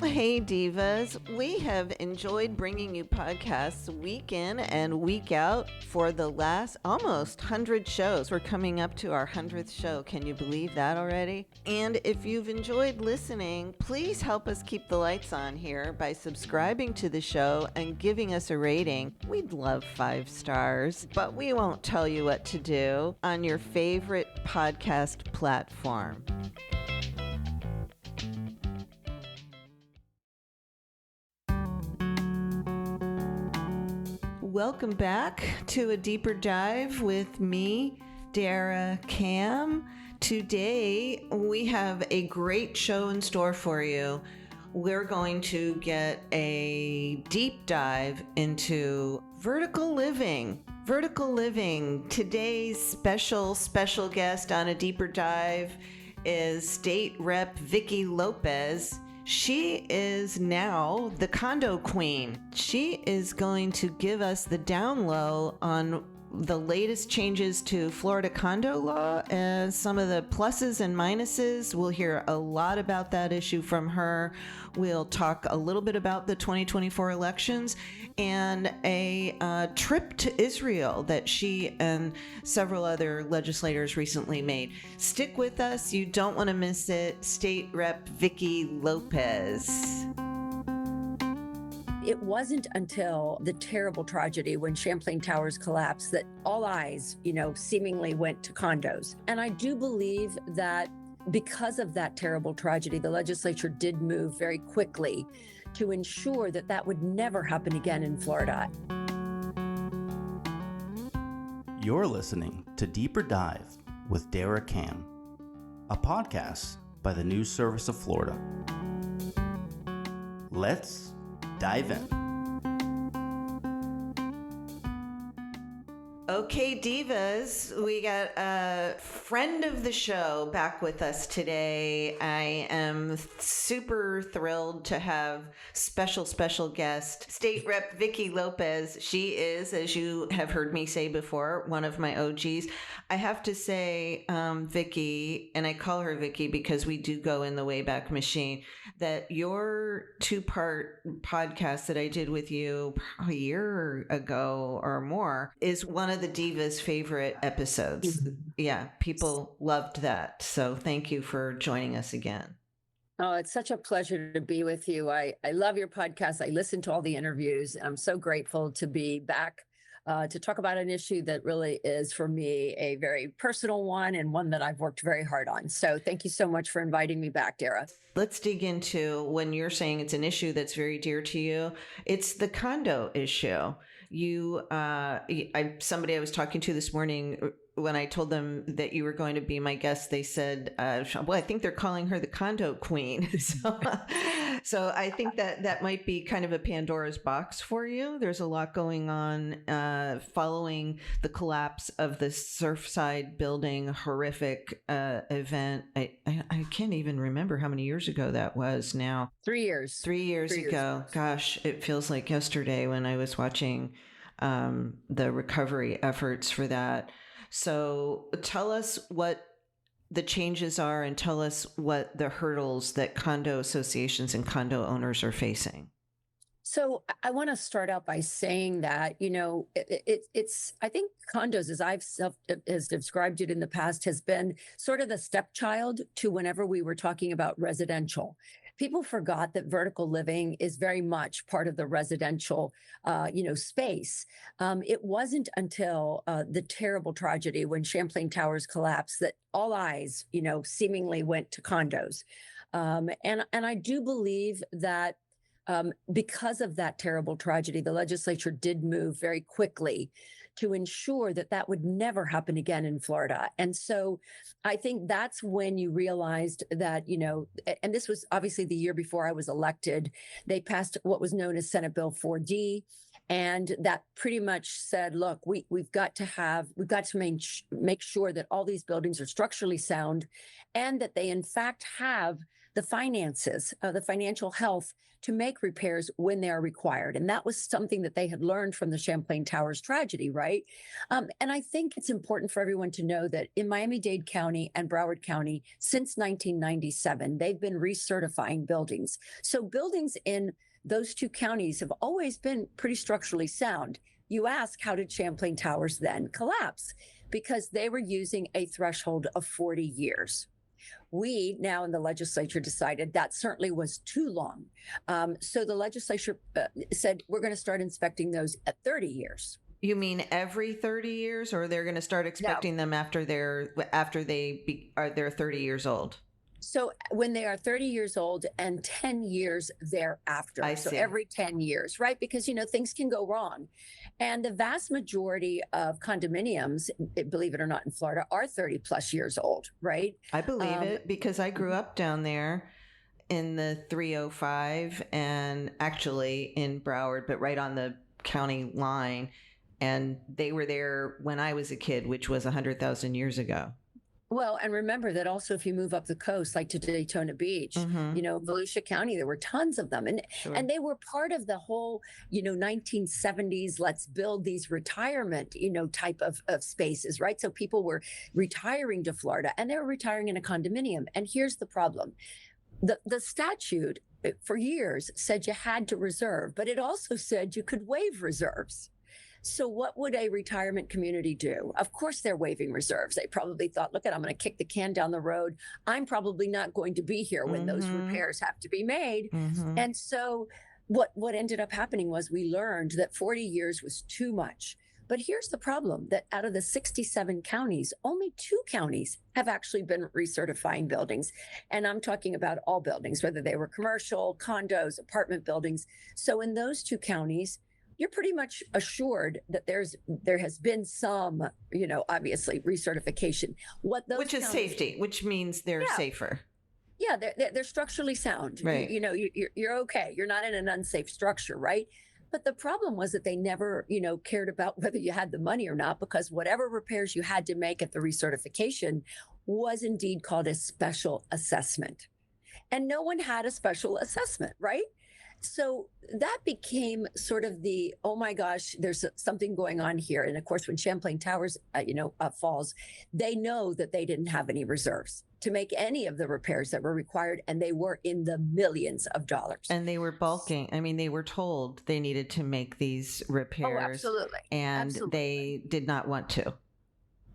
Hey divas, we have enjoyed bringing you podcasts week in and week out for the last almost 100 shows. We're coming up to our 100th show. Can you believe that already? And if you've enjoyed listening, please help us keep the lights on here by subscribing to the show and giving us a rating. We'd love 5 stars, but we won't tell you what to do on your favorite podcast platform. Welcome back to a deeper dive with me, Dara Cam. Today, we have a great show in store for you. We're going to get a deep dive into vertical living. Vertical living. Today's special guest on a deeper dive is State Rep Vicki Lopez. She is now the Condo Queen. She is going to give us the down low on the latest changes to Florida condo law and some of the pluses and minuses. We'll hear a lot about that issue from her. We'll talk a little bit about the 2024 elections and a trip to Israel that she and several other legislators recently made. Stick with us. You don't want to miss it. State Rep Vicki Lopez. It wasn't until the terrible tragedy when Champlain Towers collapsed that all eyes, seemingly went to condos. And I do believe that because of that terrible tragedy, the legislature did move very quickly to ensure that that would never happen again in Florida. You're listening to Deeper Dive with Dara Cam, a podcast by the News Service of Florida. Let's dive in. Okay, divas, we got a friend of the show back with us today. I am super thrilled to have special guest, State Rep Vicki Lopez. She is, as you have heard me say before, one of my OGs. I have to say, Vicki, and I call her Vicki because we do go in the Wayback Machine, that your 2-part podcast that I did with you a year ago or more is one of the Divas' favorite episodes. Yeah, people loved that. So thank you for joining us again. Oh, it's such a pleasure to be with you. I love your podcast. I listen to all the interviews. I'm so grateful to be back to talk about an issue that really is, for me, a very personal one and one that I've worked very hard on. So thank you so much for inviting me back, Dara. Let's dig into, when you're saying it's an issue that's very dear to you, it's the condo issue. Somebody I was talking to this morning, when I told them that you were going to be my guest, they said, well, I think they're calling her the Condo Queen. So I think that might be kind of a Pandora's box for you. There's a lot going on following the collapse of the Surfside building, horrific event. I can't even remember how many years ago that was now. 3 years. 3 years ago. Gosh, it feels like yesterday when I was watching the recovery efforts for that. So tell us what the changes are and tell us what the hurdles that condo associations and condo owners are facing. So I want to start out by saying that, it's I think condos, as I've has described it in the past, has been sort of the stepchild to whenever we were talking about residential. People forgot that vertical living is very much part of the residential, space. It wasn't until the terrible tragedy when Champlain Towers collapsed that all eyes, seemingly went to condos. And I do believe that because of that terrible tragedy, the legislature did move very quickly to ensure that that would never happen again in Florida. And so I think that's when you realized that, and this was obviously the year before I was elected, they passed what was known as Senate Bill 4D. And that pretty much said, look, we've got to make sure that all these buildings are structurally sound and that they in fact have the finances, the financial health to make repairs when they are required. And that was something that they had learned from the Champlain Towers tragedy, right? And I think it's important for everyone to know that in Miami-Dade County and Broward County, since 1997, they've been recertifying buildings. So buildings in those two counties have always been pretty structurally sound. You ask, how did Champlain Towers then collapse? Because they were using a threshold of 40 years. We now in the legislature decided that certainly was too long. So the legislature said, we're going to start inspecting those at 30 years. You mean every 30 years, or they're going to start expecting them after they're 30 years old? So when they are 30 years old and 10 years thereafter. I so see. every 10 years, right? Because, things can go wrong. And the vast majority of condominiums, believe it or not, in Florida are 30 plus years old, right? I believe it because I grew up down there in the 305 and actually in Broward, but right on the county line. And they were there when I was a kid, which was 100,000 years ago. Well, and remember that also if you move up the coast, like to Daytona Beach, Volusia County, there were tons of them. And they were part of the whole, 1970s, let's build these retirement, type of spaces, right? So people were retiring to Florida and they were retiring in a condominium. And here's the problem. The statute for years said you had to reserve, but it also said you could waive reserves. So what would a retirement community do? Of course, they're waiving reserves. They probably thought, look, I'm going to kick the can down the road. I'm probably not going to be here when those repairs have to be made. And so what ended up happening was we learned that 40 years was too much. But here's the problem, that out of the 67 counties, only 2 counties have actually been recertifying buildings. And I'm talking about all buildings, whether they were commercial, condos, apartment buildings. So in those 2 counties, you're pretty much assured that there has been some, obviously recertification. Which is safety, which means they're safer. Yeah, they're structurally sound. Right. You're okay. You're not in an unsafe structure, right? But the problem was that they never, cared about whether you had the money or not, because whatever repairs you had to make at the recertification was indeed called a special assessment. And no one had a special assessment, right? So that became sort of the, oh my gosh, there's something going on here. And of course, when Champlain Towers, falls, they know that they didn't have any reserves to make any of the repairs that were required. And they were in the millions of dollars. And they were bulking. I mean, they were told they needed to make these repairs. Oh, absolutely. And they did not want to.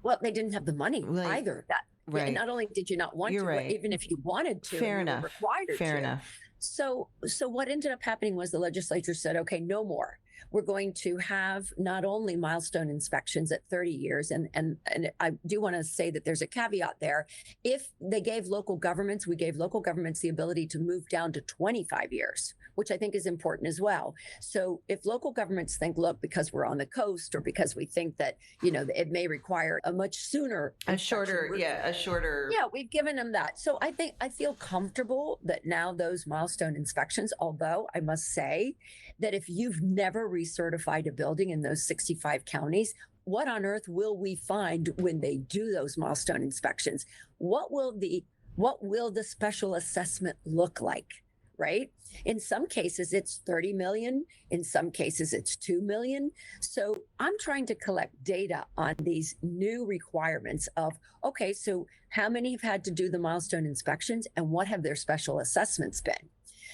Well, they didn't have the money either. Right. Not only did you not want to, right. but even if you wanted to, Fair enough. Required Fair to. enough. So what ended up happening was the legislature said, okay, no more. We're going to have not only milestone inspections at 30 years, and I do want to say that there's a caveat there. If they gave local governments, we gave local governments the ability to move down to 25 years, which I think is important as well. So if local governments think, look, because we're on the coast or because we think that, it may require a much sooner. A shorter. Yeah, we've given them that. So I feel comfortable that now those milestone inspections, although I must say that if you've never recertified a building in those 65 counties, what on earth will we find when they do those milestone inspections? What will the special assessment look like? Right? In some cases, it's 30 million. In some cases, it's 2 million. So I'm trying to collect data on these new requirements of, okay, so how many have had to do the milestone inspections and what have their special assessments been?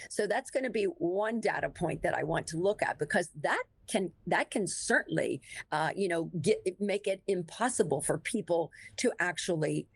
So that's going to be one data point that I want to look at, because that can certainly, make it impossible for people to actually,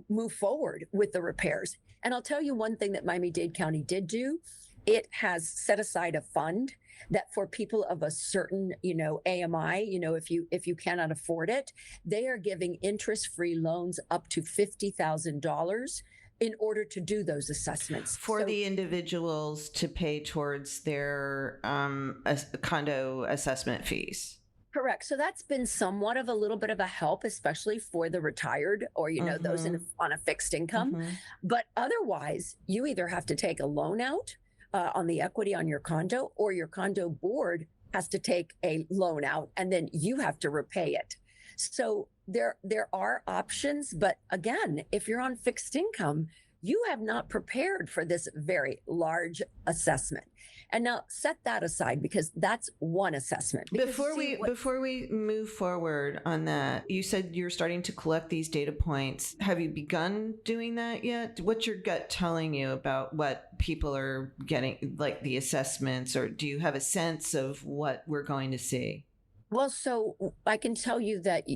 move forward with the repairs. And I'll tell you one thing that Miami-Dade County did do. It has set aside a fund that for people of a certain, AMI, if you cannot afford it, they are giving interest-free loans up to $50,000 in order to do those assessments. For the individuals to pay towards their condo assessment fees. Correct. So that's been somewhat of a little bit of a help, especially for the retired or, those on a fixed income. But otherwise, you either have to take a loan out on the equity on your condo, or your condo board has to take a loan out and then you have to repay it. So there are options. But again, if you're on fixed income, you have not prepared for this very large assessment. And now set that aside because that's one assessment. Because Before we move forward on that, you said you're starting to collect these data points. Have you begun doing that yet? What's your gut telling you about what people are getting, like the assessments, or do you have a sense of what we're going to see? Well, so I can tell you that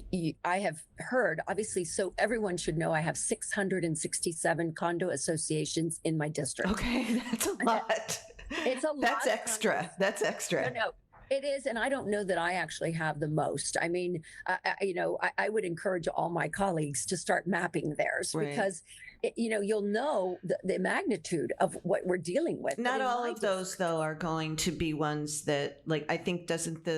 I have heard, obviously, so everyone should know I have 667 condo associations in my district. Okay, that's a lot. It's a lot. That's extra. That's extra. No, it is. And I don't know that I actually have the most. I mean, I would encourage all my colleagues to start mapping theirs because, you'll know the magnitude of what we're dealing with. Not all of those, though, are going to be ones that, like, I think doesn't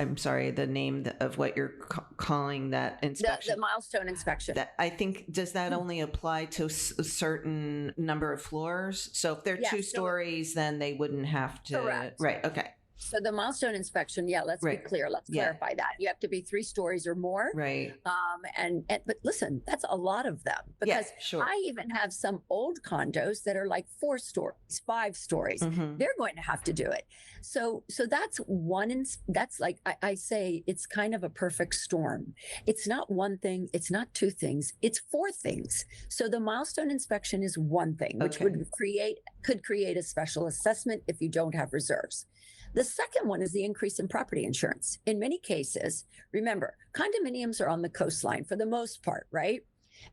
I'm sorry, the name of what you're calling that inspection. The milestone inspection. That, I think, does that only apply to a certain number of floors? So if they're 2 stories, then they wouldn't have to. Correct. Right. Okay. So the milestone inspection, let's be clear. Let's clarify that. You have to be 3 stories or more. Right. But listen, that's a lot of them because I even have some old condos that are like 4 stories, 5 stories. Mm-hmm. They're going to have to do it. So that's one. That's like I say, it's kind of a perfect storm. It's not one thing. It's not 2 things. It's 4 things. So the milestone inspection is one thing, which could create a special assessment if you don't have reserves. The second one is the increase in property insurance. In many cases, remember, condominiums are on the coastline for the most part, right?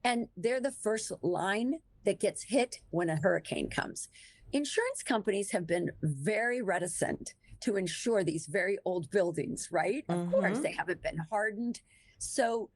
And they're the first line that gets hit when a hurricane comes. Insurance companies have been very reticent to insure these very old buildings, right? Of course, they haven't been hardened. So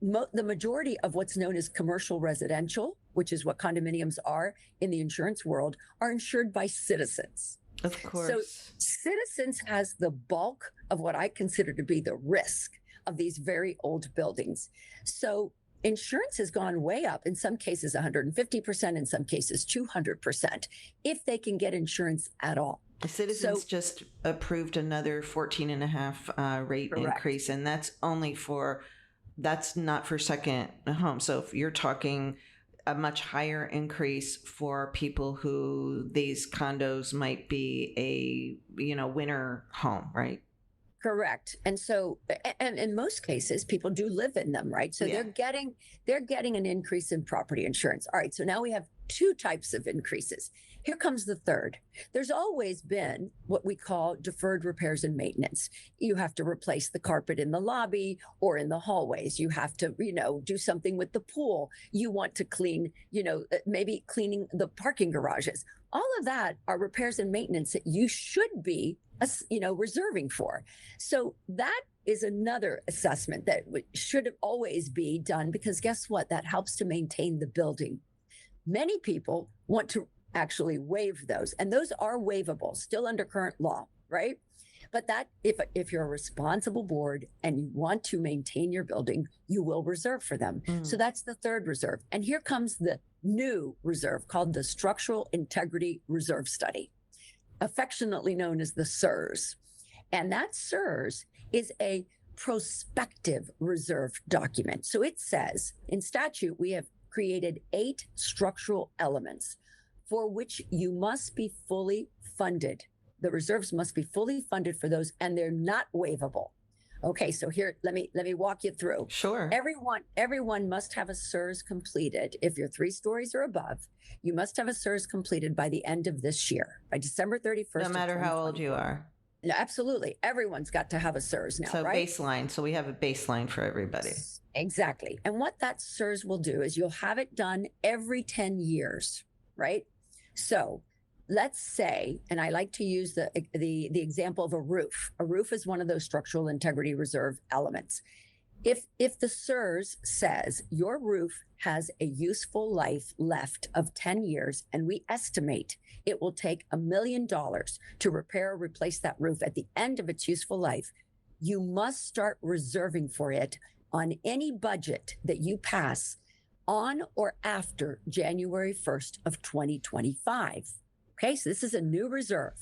the majority of what's known as commercial residential, which is what condominiums are in the insurance world, are insured by citizens. Of course. So citizens has the bulk of what I consider to be the risk of these very old buildings. So insurance has gone way up, in some cases 150%, in some cases 200%, if they can get insurance at all. The Citizens just approved another 14.5 rate increase, and that's not for second home. So if you're talking a much higher increase for people who these condos might be a winter home, right? Correct. And so, and in most cases, people do live in them, right? So they're getting an increase in property insurance. All right. So now we have 2 types of increases. Here comes the third. There's always been what we call deferred repairs and maintenance. You have to replace the carpet in the lobby or in the hallways. You have to, do something with the pool. You want to clean, maybe cleaning the parking garages. All of that are repairs and maintenance that you should be, reserving for. So that is another assessment that should always be done because guess what? That helps to maintain the building. Many people want to actually waive those, and those are waivable still under current law, right? But that if you're a responsible board and you want to maintain your building, you will reserve for them. So that's the third reserve. And here comes the new reserve called the Structural Integrity Reserve Study, affectionately known as the SIRS. And that SIRS is a prospective reserve document. So it says in statute, we have created 8 structural elements for which you must be fully funded. The reserves must be fully funded for those, and they're not waivable. Okay, so here, let me walk you through. Sure. Everyone must have a SIRS completed. If you're 3 stories or above, you must have a SIRS completed by the end of this year, by December 31st. No matter how old you are. No, absolutely. Everyone's got to have a SIRS now, so right? Baseline. So we have a baseline for everybody. Exactly. And what that SIRS will do is you'll have it done every 10 years, right? So let's say, and I like to use the example of a roof. A roof is one of those structural integrity reserve elements. If the SIRS says your roof has a useful life left of 10 years, and we estimate it will take $1 million to repair or replace that roof at the end of its useful life, you must start reserving for it on any budget that you pass on or after January 1st of 2025. Okay, so this is a new reserve.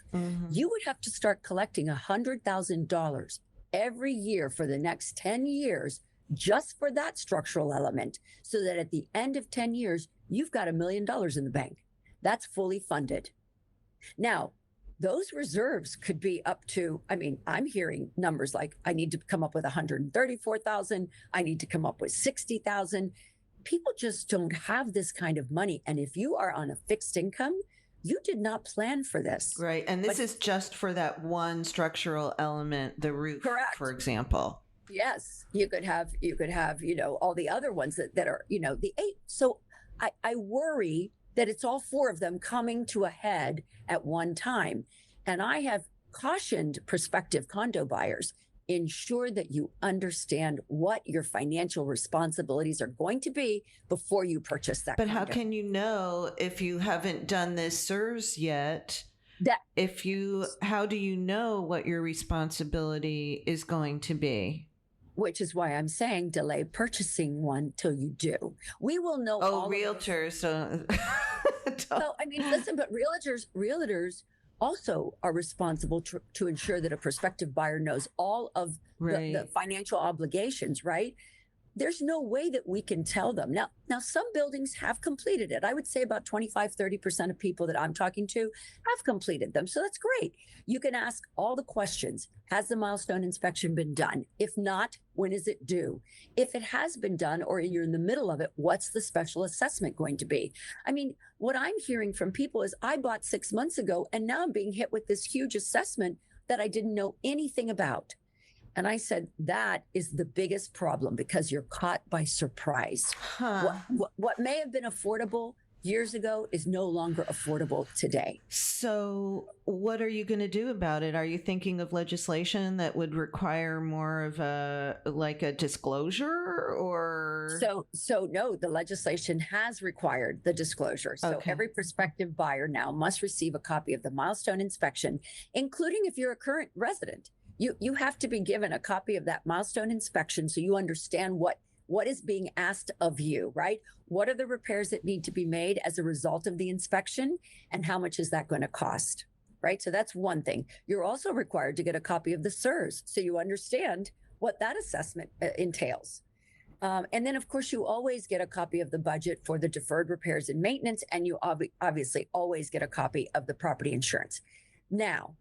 You would have to start collecting $100,000 every year for the next 10 years just for that structural element, so that at the end of 10 years, you've got $1 million in the bank. That's fully funded. Now, those reserves could be up to, I mean, I'm hearing numbers like I need to come up with 134,000. I need to come up with 60,000. People just don't have this kind of money. And if you are on a fixed income, you did not plan for this. Right. And this is just for that one structural element, the roof, Correct. for example. Yes. You could have, all the other ones that are, the 8. So I worry that it's all 4 of them coming to a head at one time. And I have cautioned prospective condo buyers, ensure that you understand what your financial responsibilities are going to be before you purchase that But condo. how can you know if you haven't done this SIRS yet? How do you know what your responsibility is going to be? Which is why I'm saying delay purchasing one till you do. We will know. Oh, realtors. So, I mean, listen, but realtors also are responsible to ensure that a prospective buyer knows all of the financial obligations, right? There's no way that we can tell them. Now, some buildings have completed it. I would say about 25-30% of people that I'm talking to have completed them. So that's great. You can ask all the questions. Has the milestone inspection been done? If not, when is it due? If it has been done or you're in the middle of it, what's the special assessment going to be? I mean, what I'm hearing from people is I bought 6 months ago and now I'm being hit with this huge assessment that I didn't know anything about. And I said, that is the biggest problem because you're caught by surprise. What may have been affordable years ago is no longer affordable today. So what are you going to do about it? Are you thinking of legislation that would require more of a disclosure or? So no, the legislation has required the disclosure. So every prospective buyer now must receive a copy of the milestone inspection, including if you're a current resident. You have to be given a copy of that milestone inspection so you understand what is being asked of you, right? What are the repairs that need to be made as a result of the inspection and how much is that going to cost, right? So that's one thing. You're also required to get a copy of the SIRS so you understand what that assessment entails. And then, of course, you always get a copy of the budget for the deferred repairs and maintenance, and you obviously always get a copy of the property insurance. Now,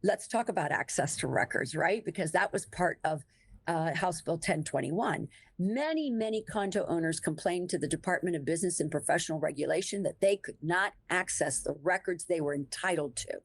let's talk about access to records, right? Because that was part of House Bill 1021. Many condo owners complained to the Department of Business and Professional Regulation that they could not access the records they were entitled to.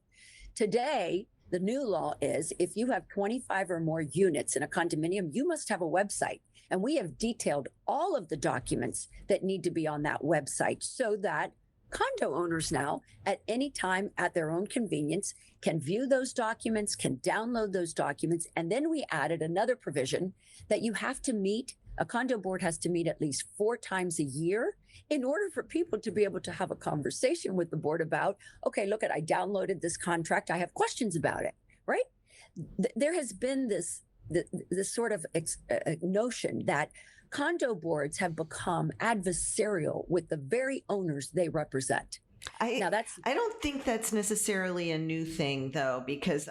Today, the new law is if you have 25 or more units in a condominium, you must have a website. And we have detailed all of the documents that need to be on that website so that condo owners now, at any time at their own convenience, can view those documents, can download those documents. And then we added another provision that you have to meet, a condo board has to meet at least 4 times a year in order for people to be able to have a conversation with the board about, okay, look, I downloaded this contract. I have questions about it, right? There has been this sort of notion that condo boards have become adversarial with the very owners they represent. I don't think that's necessarily a new thing, though, because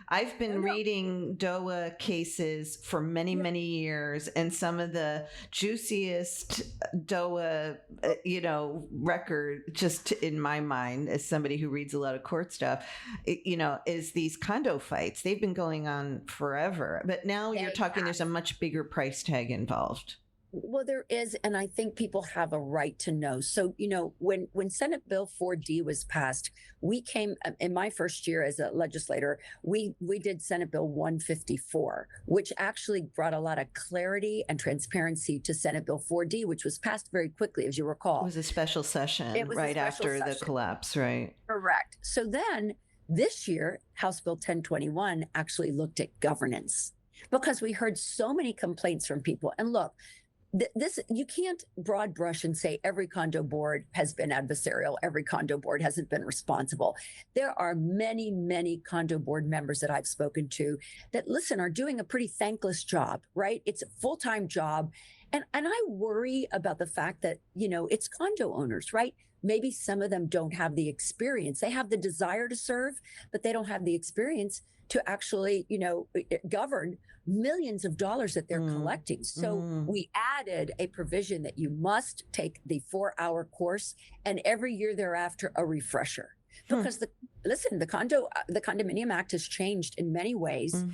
I've been reading DOA cases for many years, and some of the juiciest DOA, record, just in my mind, as somebody who reads a lot of court stuff, is these condo fights. They've been going on forever, but now you're talking, there's a much bigger price tag involved. Well, there is, and I think people have a right to know. So, when Senate Bill 4D was passed, we came in my first year as a legislator, we did Senate Bill 154, which actually brought a lot of clarity and transparency to Senate Bill 4D, which was passed very quickly, as you recall. It was a special session right after the collapse, right? Correct. So then this year, House Bill 1021 actually looked at governance because we heard so many complaints from people. And look, this, you can't broad brush and say every condo board has been adversarial, every condo board hasn't been responsible. There are many condo board members that I've spoken to that, listen, are doing a pretty thankless job, right? It's a full-time job. And I worry about the fact that, it's condo owners, right? Maybe some of them don't have the experience. They have the desire to serve, but they don't have the experience to actually, govern millions of dollars that they're collecting. So we added a provision that you must take the 4-hour course and every year thereafter a refresher. Because the Condominium Act has changed in many ways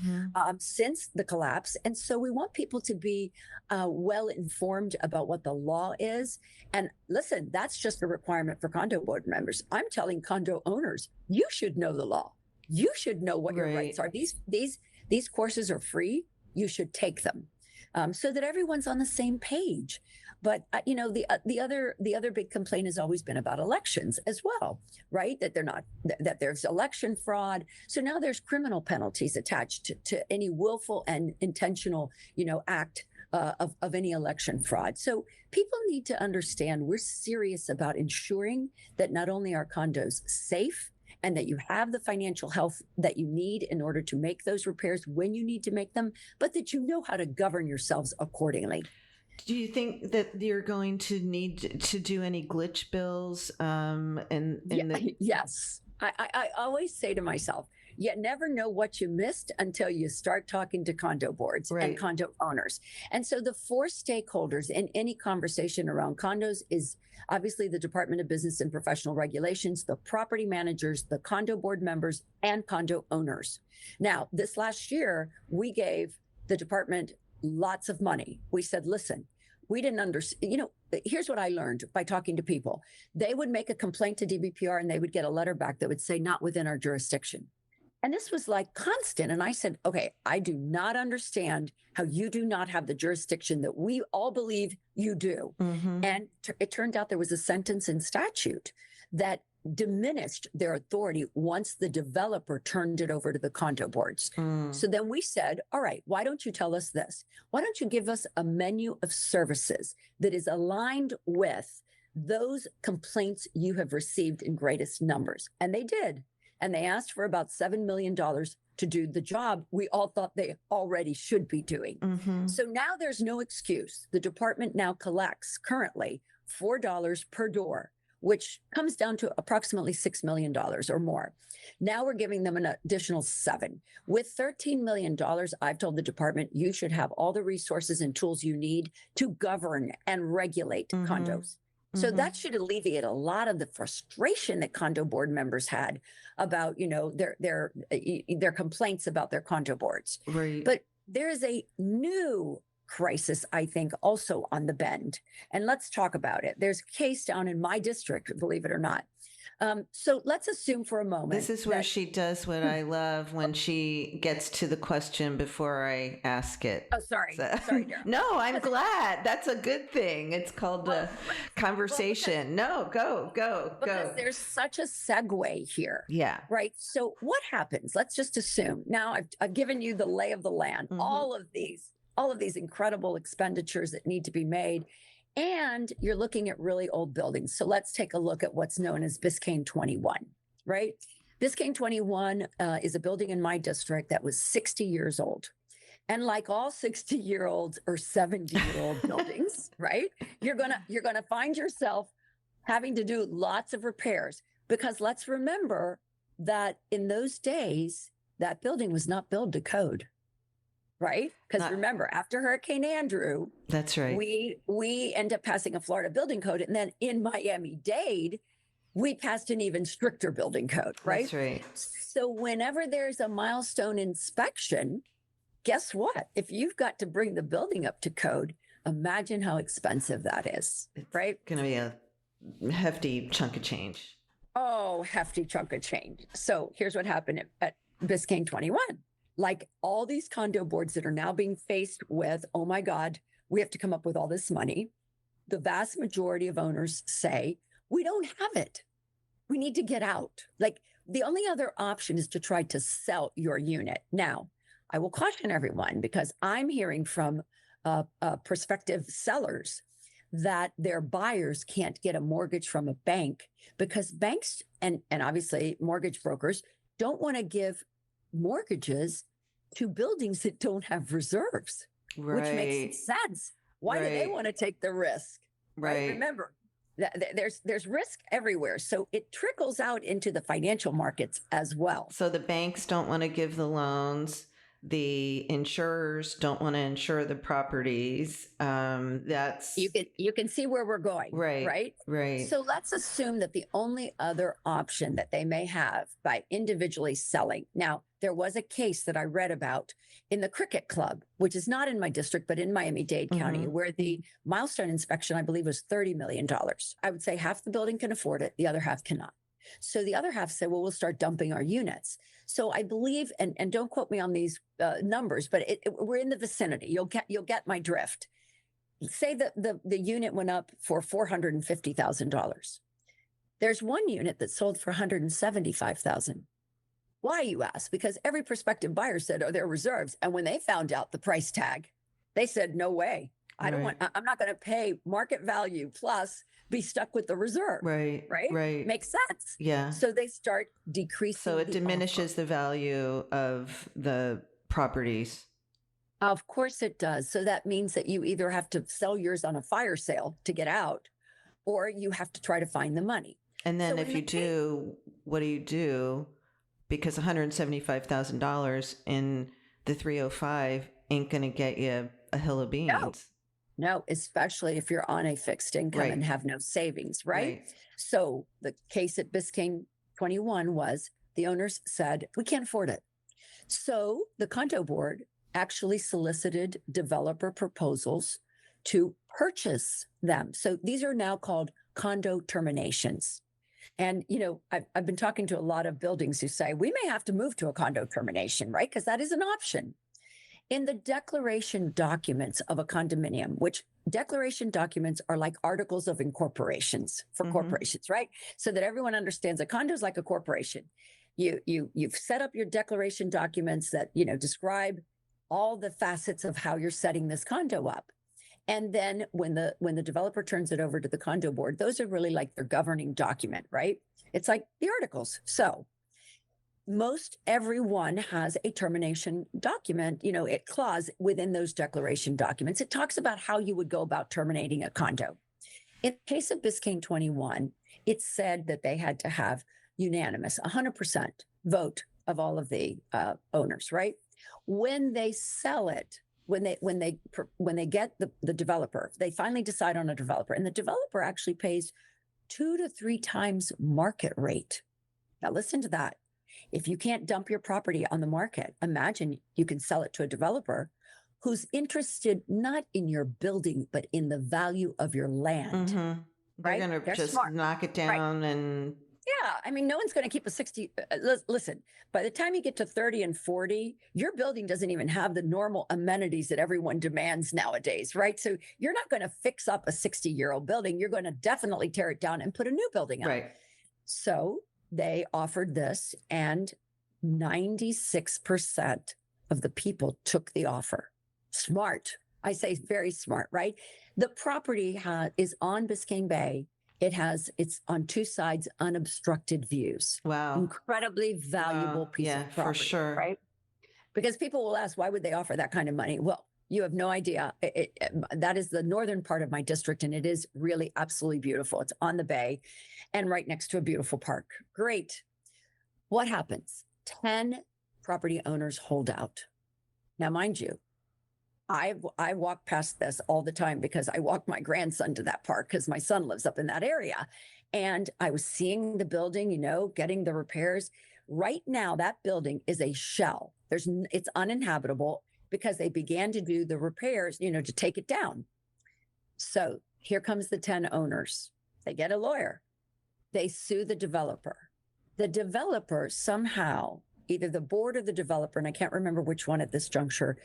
since the collapse, and so we want people to be well informed about what the law is. And listen, that's just a requirement for condo board members. I'm telling condo owners, you should know the law. You should know what your rights are. These courses are free. You should take them so that everyone's on the same page. But the other big complaint has always been about elections as well, right? That there's election fraud. So now there's criminal penalties attached to any willful and intentional, act of any election fraud. So people need to understand we're serious about ensuring that not only are condos safe and that you have the financial health that you need in order to make those repairs when you need to make them, but that you know how to govern yourselves accordingly. Do you think that you're going to need to do any glitch bills? Yes. I always say to myself, you never know what you missed until you start talking to condo boards and condo owners. And so the 4 stakeholders in any conversation around condos is obviously the Department of Business and Professional Regulations, the property managers, the condo board members, and condo owners. Now, this last year, we gave the department lots of money. We said, listen, we didn't understand, here's what I learned by talking to people. They would make a complaint to DBPR and they would get a letter back that would say not within our jurisdiction. And this was like constant. And I said, okay, I do not understand how you do not have the jurisdiction that we all believe you do. And it turned out there was a sentence in statute that diminished their authority once the developer turned it over to the condo boards. So then we said, all right, why don't you tell us this? Why don't you give us a menu of services that is aligned with those complaints you have received in greatest numbers? And they did. And they asked for about $7 million to do the job we all thought they already should be doing. So now there's no excuse. The department now collects currently $4 per door, which comes down to approximately $6 million or more. Now we're giving them an additional $7 million. With $13 million, I've told the department, you should have all the resources and tools you need to govern and regulate condos. So that should alleviate a lot of the frustration that condo board members had about, their complaints about their condo boards. But there is a new crisis, I think, also on the bend. And let's talk about it. There's a case down in my district, believe it or not. So let's assume for a moment. This is where she does what I love when she gets to the question before I ask it. Oh, sorry. Sorry, Dara. No, I'm glad. That's a good thing. It's called a conversation. Go. Because there's such a segue here. Yeah. Right. So what happens? Let's just assume. Now I've given you the lay of the land, all of these incredible expenditures that need to be made. And you're looking at really old buildings. So let's take a look at what's known as Biscayne 21, right? Biscayne 21 is a building in my district that was 60 years old. And like all 60-year-old or 70-year-old buildings, right? You're gonna find yourself having to do lots of repairs, because let's remember that in those days, that building was not built to code. Right? Because remember, after Hurricane Andrew, that's right. We end up passing a Florida building code. And then in Miami-Dade, we passed an even stricter building code, right? That's right. So whenever there's a milestone inspection, guess what? If you've got to bring the building up to code, imagine how expensive that is, right? It's going to be a hefty chunk of change. Oh, hefty chunk of change. So here's what happened at Biscayne 21. Like all these condo boards that are now being faced with, oh my God, we have to come up with all this money. The vast majority of owners say, we don't have it. We need to get out. Like the only other option is to try to sell your unit. Now, I will caution everyone, because I'm hearing from prospective sellers that their buyers can't get a mortgage from a bank because banks and obviously mortgage brokers don't want to give mortgages to buildings that don't have reserves, which makes sense. Why do they Right. want to take the risk? Right. Remember, there's risk everywhere. So it trickles out into the financial markets as well. So the banks don't want to give the loans. The insurers don't want to insure the properties. That's You can see where we're going, right. right? Right. So let's assume that the only other option that they may have by individually selling. Now, there was a case that I read about in the Cricket Club, which is not in my district, but in Miami-Dade County, where the milestone inspection, I believe, was $30 million. I would say half the building can afford it, the other half cannot. So the other half said, well, we'll start dumping our units. So I believe, and don't quote me on these numbers, but we're in the vicinity. You'll get my drift. Say that the unit went up for $450,000. There's one unit that sold for $175,000. Why, you ask? Because every prospective buyer said, "Are there reserves?" And when they found out the price tag, they said, "No way. I'm not going to pay market value plus be stuck with the reserve." Right. Right. Makes sense. Yeah. So they start decreasing. So it diminishes the value of the properties. Of course it does. So that means that you either have to sell yours on a fire sale to get out, or you have to try to find the money. And then if you do, what do you do? Because $175,000 in the 305 ain't going to get you a hill of beans. No, especially if you're on a fixed income and have no savings, right? So the case at Biscayne 21 was the owners said, we can't afford it. So the condo board actually solicited developer proposals to purchase them. So these are now called condo terminations. And, I've been talking to a lot of buildings who say, we may have to move to a condo termination, right? Because that is an option. In the declaration documents of a condominium, which declaration documents are like articles of incorporations for corporations, right? So that everyone understands a condo is like a corporation. You've set up your declaration documents that, describe all the facets of how you're setting this condo up. And then when the developer turns it over to the condo board, those are really like their governing document, right? It's like the articles. So most everyone has a termination document, a clause within those declaration documents. It talks about how you would go about terminating a condo. In the case of Biscayne 21, it said that they had to have unanimous, 100% vote of all of the owners, right? When they sell it, when they get the developer, they finally decide on a developer, and the developer actually pays 2 to 3 times market rate. Now listen to that. If you can't dump your property on the market, imagine you can sell it to a developer who's interested not in your building, but in the value of your land. They're going to just knock it down and... Yeah, I mean, no one's going to keep a 60. Listen, by the time you get to 30 and 40, your building doesn't even have the normal amenities that everyone demands nowadays, right? So you're not going to fix up a 60-year-old building. You're going to definitely tear it down and put a new building up. Right. So they offered this, and 96% of the people took the offer. Smart. I say very smart, right? The property is on Biscayne Bay. It's on 2 sides, unobstructed views. Wow. Incredibly valuable piece of property. For sure. Right? Because people will ask, why would they offer that kind of money? Well, you have no idea. That is the northern part of my district, and it is really absolutely beautiful. It's on the bay and right next to a beautiful park. Great. What happens? 10 property owners hold out. Now, mind you, I walk past this all the time because I walk my grandson to that park because my son lives up in that area. And I was seeing the building, getting the repairs. Right now, that building is a shell. It's uninhabitable because they began to do the repairs, to take it down. So here comes the 10 owners. They get a lawyer. They sue the developer. The developer somehow, either the board or the developer, and I can't remember which one at this juncture,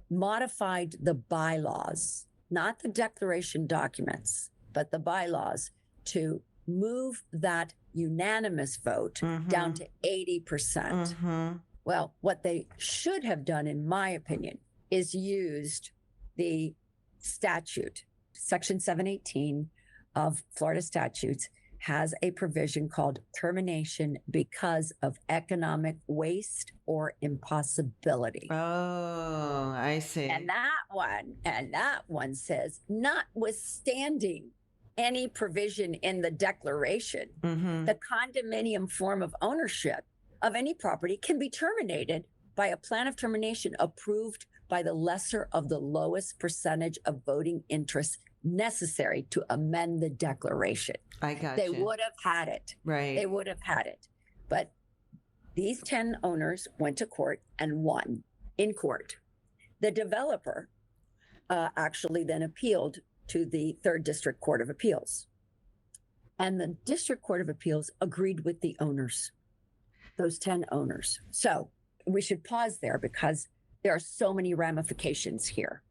modified the bylaws, not the declaration documents, but the bylaws, to move that unanimous vote down to 80%. Well, what they should have done, in my opinion, is used the statute, Section 718 of Florida statutes has a provision called termination because of economic waste or impossibility. Oh, I see. And that one says, notwithstanding any provision in the declaration, the condominium form of ownership of any property can be terminated by a plan of termination approved by the lesser of the lowest percentage of voting interest necessary to amend the declaration. I got They you. would have had it. Right. They would have had it. But these 10 owners went to court and won in court. The developer actually then appealed to the Third District Court of Appeals. And the District Court of Appeals agreed with the owners, those 10 owners. So we should pause there because there are so many ramifications here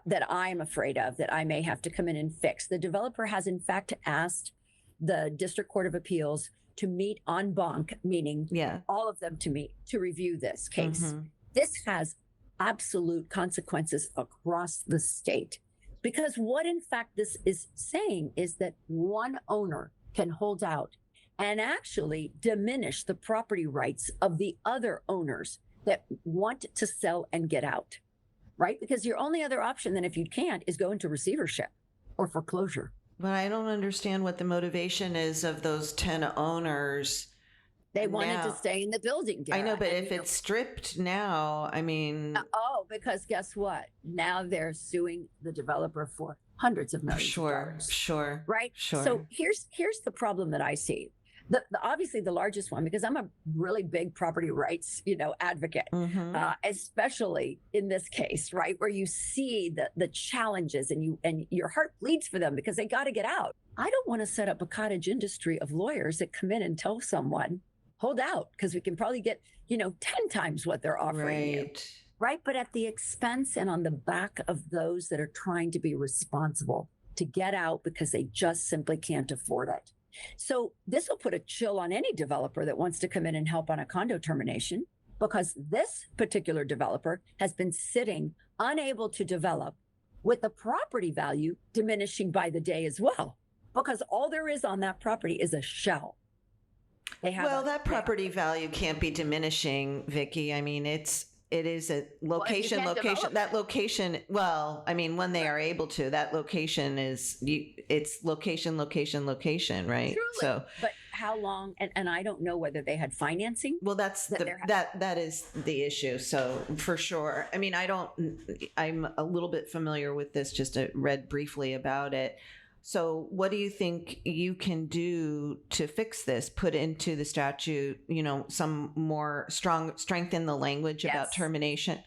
that I'm afraid of that I may have to come in and fix. The developer has in fact asked the District Court of Appeals to meet en banc, meaning all of them to meet to review this case. This has absolute consequences across the state because what in fact this is saying is that one owner can hold out and actually diminish the property rights of the other owners that want to sell and get out, right? Because your only other option then if you can't is go into receivership or foreclosure. But I don't understand what the motivation is of those 10 owners. They wanted to stay in the building, Dara. I know, but if it's stripped now, I mean... because guess what? Now they're suing the developer for hundreds of millions of dollars. Sure. Right? Sure. So here's the problem that I see. The obviously the largest one, because I'm a really big property rights, advocate, especially in this case, right, where you see the challenges and your heart bleeds for them because they got to get out. I don't want to set up a cottage industry of lawyers that come in and tell someone, hold out, because we can probably get 10 times what they're offering you. Right, but at the expense and on the back of those that are trying to be responsible to get out because they just simply can't afford it. So this will put a chill on any developer that wants to come in and help on a condo termination because this particular developer has been sitting unable to develop with the property value diminishing by the day as well because all there is on that property is a shell. That property value can't be diminishing, Vicki. I mean, it is a location. That location. Well, I mean, when they are able to, that location it's location, right? Truly. So, but how long? And I don't know whether they had financing. Well, that is the issue. So for sure. I mean, I'm a little bit familiar with this. Just read briefly about it. So what do you think you can do to fix this? Put into the statute, some more strengthen the language about termination?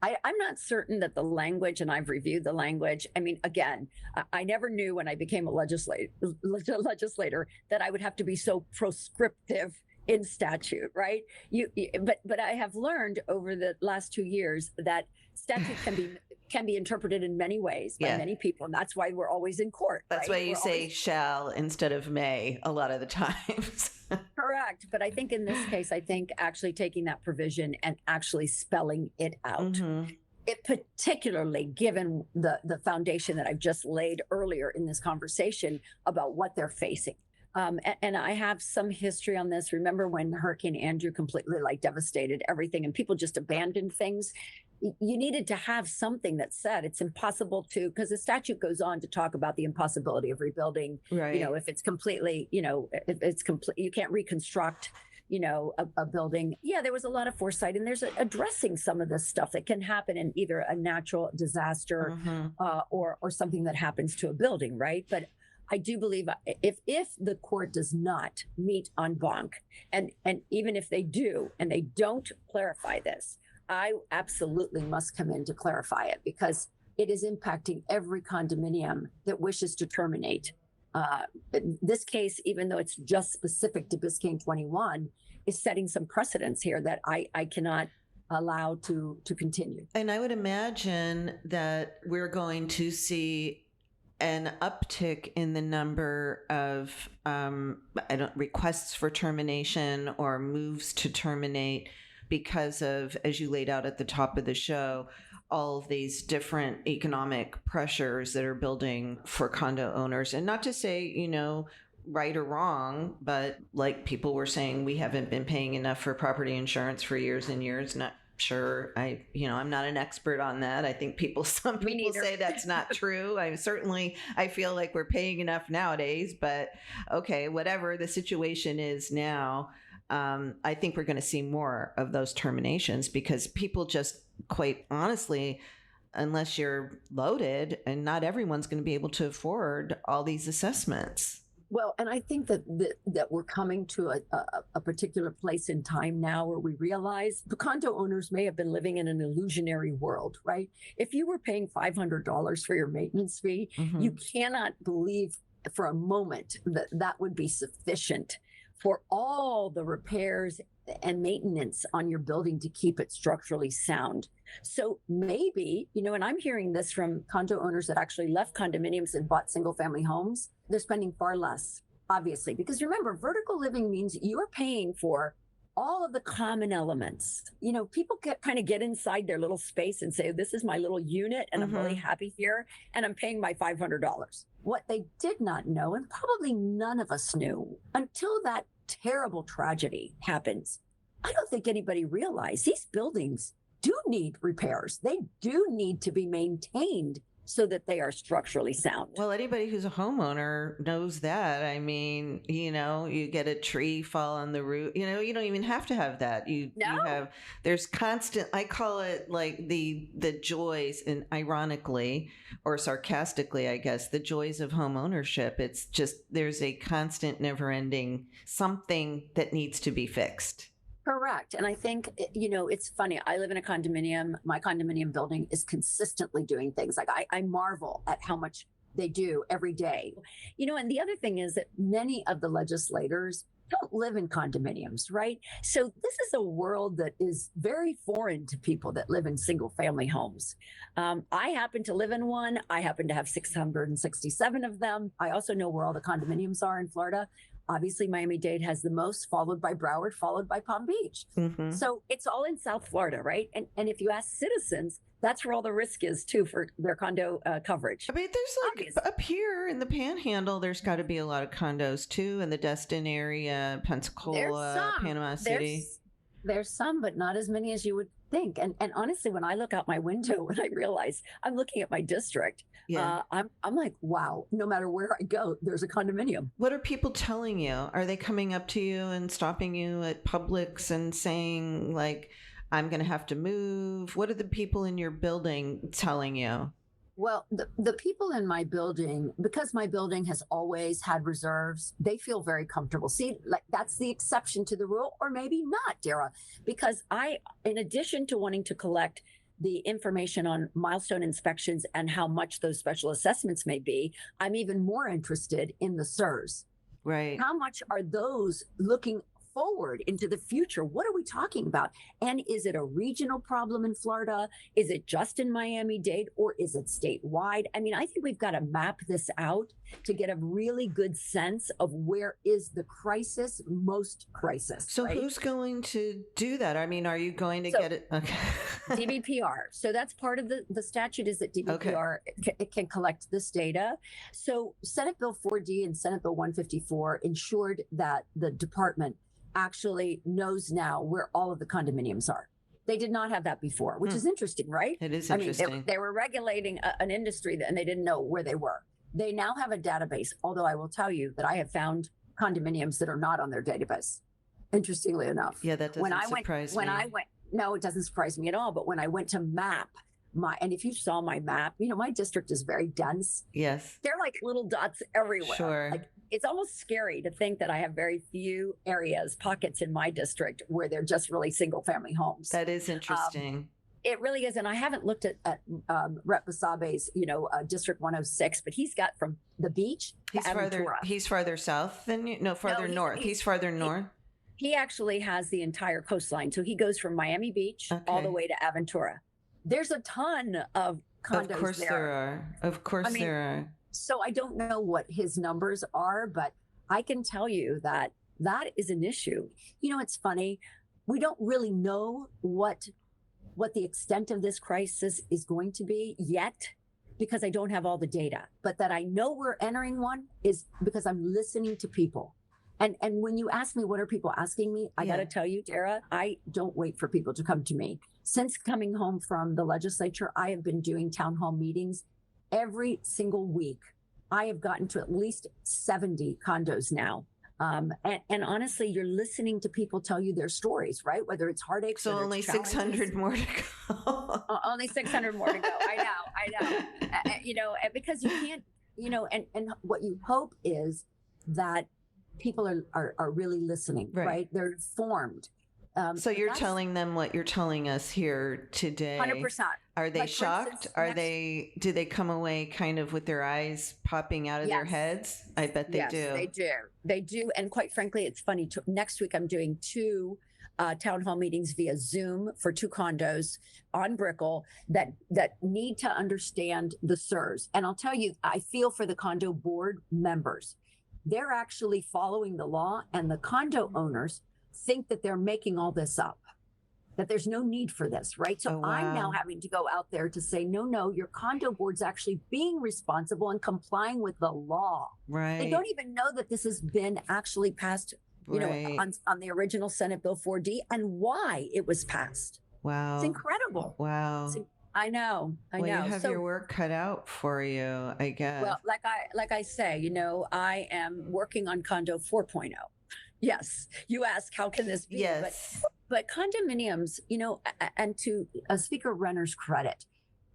I'm not certain that the language, and I've reviewed the language. I mean, again, I never knew when I became a legislator that I would have to be so proscriptive in statute, right? But I have learned over the last 2 years that statute can be interpreted in many ways by many people, and that's why we're always in court. That's why you say shall instead of may a lot of the times. Correct, but I think in this case, actually taking that provision and actually spelling it out. It particularly given the foundation that I've just laid earlier in this conversation about what they're facing. And I have some history on this. Remember when Hurricane Andrew completely devastated everything and people just abandoned things? You needed to have something that said it's impossible to, because the statute goes on to talk about the impossibility of rebuilding, right. If it's completely, if it's complete, you can't reconstruct, a building. Yeah, there was a lot of foresight and there's addressing some of this stuff that can happen in either a natural disaster or something that happens to a building, right? But I do believe if the court does not meet en banc, and even if they do and they don't clarify this, I absolutely must come in to clarify it because it is impacting every condominium that wishes to terminate. This case, even though it's just specific to Biscayne 21, is setting some precedents here that I cannot allow to continue. And I would imagine that we're going to see an uptick in the number of requests for termination or moves to terminate because of, as you laid out at the top of the show, all of these different economic pressures that are building for condo owners. And not to say, right or wrong, but like people were saying, we haven't been paying enough for property insurance for years and years. Not sure. I'm not an expert on that. I think some Me people neither. say that's not true. I feel like we're paying enough nowadays, but okay, whatever the situation is now, I think we're going to see more of those terminations because people just, quite honestly, unless you're loaded, and not everyone's going to be able to afford all these assessments. Well, and I think that we're coming to a particular place in time now where we realize the condo owners may have been living in an illusionary world, right? If you were paying $500 for your maintenance fee, Mhm. you cannot believe for a moment that that would be sufficient for all the repairs and maintenance on your building to keep it structurally sound. So maybe, and I'm hearing this from condo owners that actually left condominiums and bought single family homes. They're spending far less, obviously, because remember, vertical living means you're paying for all of the common elements. People kind of get inside their little space and say, this is my little unit and I'm really happy here and I'm paying my $500. What they did not know, and probably none of us knew until that terrible tragedy happens, I don't think anybody realized these buildings do need repairs. They do need to be maintained so that they are structurally sound. Well, anybody who's a homeowner knows that. I mean, you get a tree fall on the roof, you don't even have to have that. There's constant, I call it like the joys, and ironically or sarcastically, I guess, the joys of home ownership. It's just, there's a constant, never ending something that needs to be fixed. Correct. And I think, it's funny. I live in a condominium. My condominium building is consistently doing things. Like I marvel at how much they do every day. And the other thing is that many of the legislators don't live in condominiums, right? So this is a world that is very foreign to people that live in single family homes. I happen to live in one. I happen to have 667 of them. I also know where all the condominiums are in Florida. Obviously, Miami-Dade has the most, followed by Broward, followed by Palm Beach. Mm-hmm. So it's all in South Florida, right? And if you ask citizens, that's where all the risk is, too, for their condo coverage. I mean, there's up here in the Panhandle, there's got to be a lot of condos, too, in the Destin area, Pensacola, Panama City. There's some, but not as many as you would think. And honestly, when I look out my window, when I realize I'm looking at my district, I'm like, wow, no matter where I go, there's a condominium. What are people telling you? Are they coming up to you and stopping you at Publix and saying, like, I'm going to have to move? What are the people in your building telling you? Well, the people in my building, because my building has always had reserves, they feel very comfortable. See, like that's the exception to the rule, or maybe not, Dara, because in addition to wanting to collect the information on milestone inspections and how much those special assessments may be, I'm even more interested in the SIRS. Right. How much are those looking forward into the future? What are we talking about? And is it a regional problem in Florida? Is it just in Miami-Dade, or is it statewide? I mean, I think we've got to map this out to get a really good sense of where is the most crisis. So right? Who's going to do that? I mean, are you going to get it? Okay. DBPR. So that's part of the statute, is that DBPR it can collect this data. So Senate Bill 4D and Senate Bill 154 ensured that the department actually knows now where all of the condominiums are. They did not have that before, which is interesting, right? It is interesting. I mean, they were regulating an industry and they didn't know where they were. They now have a database, although I will tell you that I have found condominiums that are not on their database, interestingly enough. Yeah, that doesn't surprise me. No, it doesn't surprise me at all. But when I went to map and if you saw my map, my district is very dense. Yes. They're like little dots everywhere. Sure. Like, it's almost scary to think that I have very few pockets in my district where they're just really single family homes. That is interesting. It really is. And I haven't looked at Rep Basabe's, District 106, but he's got from the beach to Aventura. He's farther south than you? No, farther north. He's farther north. He actually has the entire coastline. So he goes from Miami Beach all the way to Aventura. There's a ton of condos. Of course there are. Of course there are. So I don't know what his numbers are, but I can tell you that is an issue. It's funny. We don't really know what the extent of this crisis is going to be yet. because I don't have all the data, but that I know we're entering one is because I'm listening to people. And when you ask me, what are people asking me? I got to tell you, Dara, I don't wait for people to come to me. Since coming home from the legislature, I have been doing town hall meetings every single week. I have gotten to at least 70 condos now. And honestly, you're listening to people tell you their stories, right? Whether it's heartaches. So only 600 more to go. Only 600 more to go. I know. Because you can't, and what you hope is that people are really listening, right? They're informed. So you're telling them what you're telling us here today. 100%. Are they shocked? Do they come away kind of with their eyes popping out of their heads? I bet they do. They do. And quite frankly, it's funny. Next week, I'm doing 2 town hall meetings via Zoom for 2 condos on Brickell that need to understand the SIRS. And I'll tell you, I feel for the condo board members. They're actually following the law, and the condo owners think that they're making all this up, that there's no need for this, right? So I'm now having to go out there to say, no, your condo board's actually being responsible and complying with the law. Right. They don't even know that this has been actually passed, on the original Senate Bill 4D and why it was passed. Wow. It's incredible. Wow. I know. You have your work cut out for you, I guess. Well, like I say, I am working on Condo 4.0. Yes. You ask, how can this be? Yes. But condominiums, and to Speaker Renner's credit,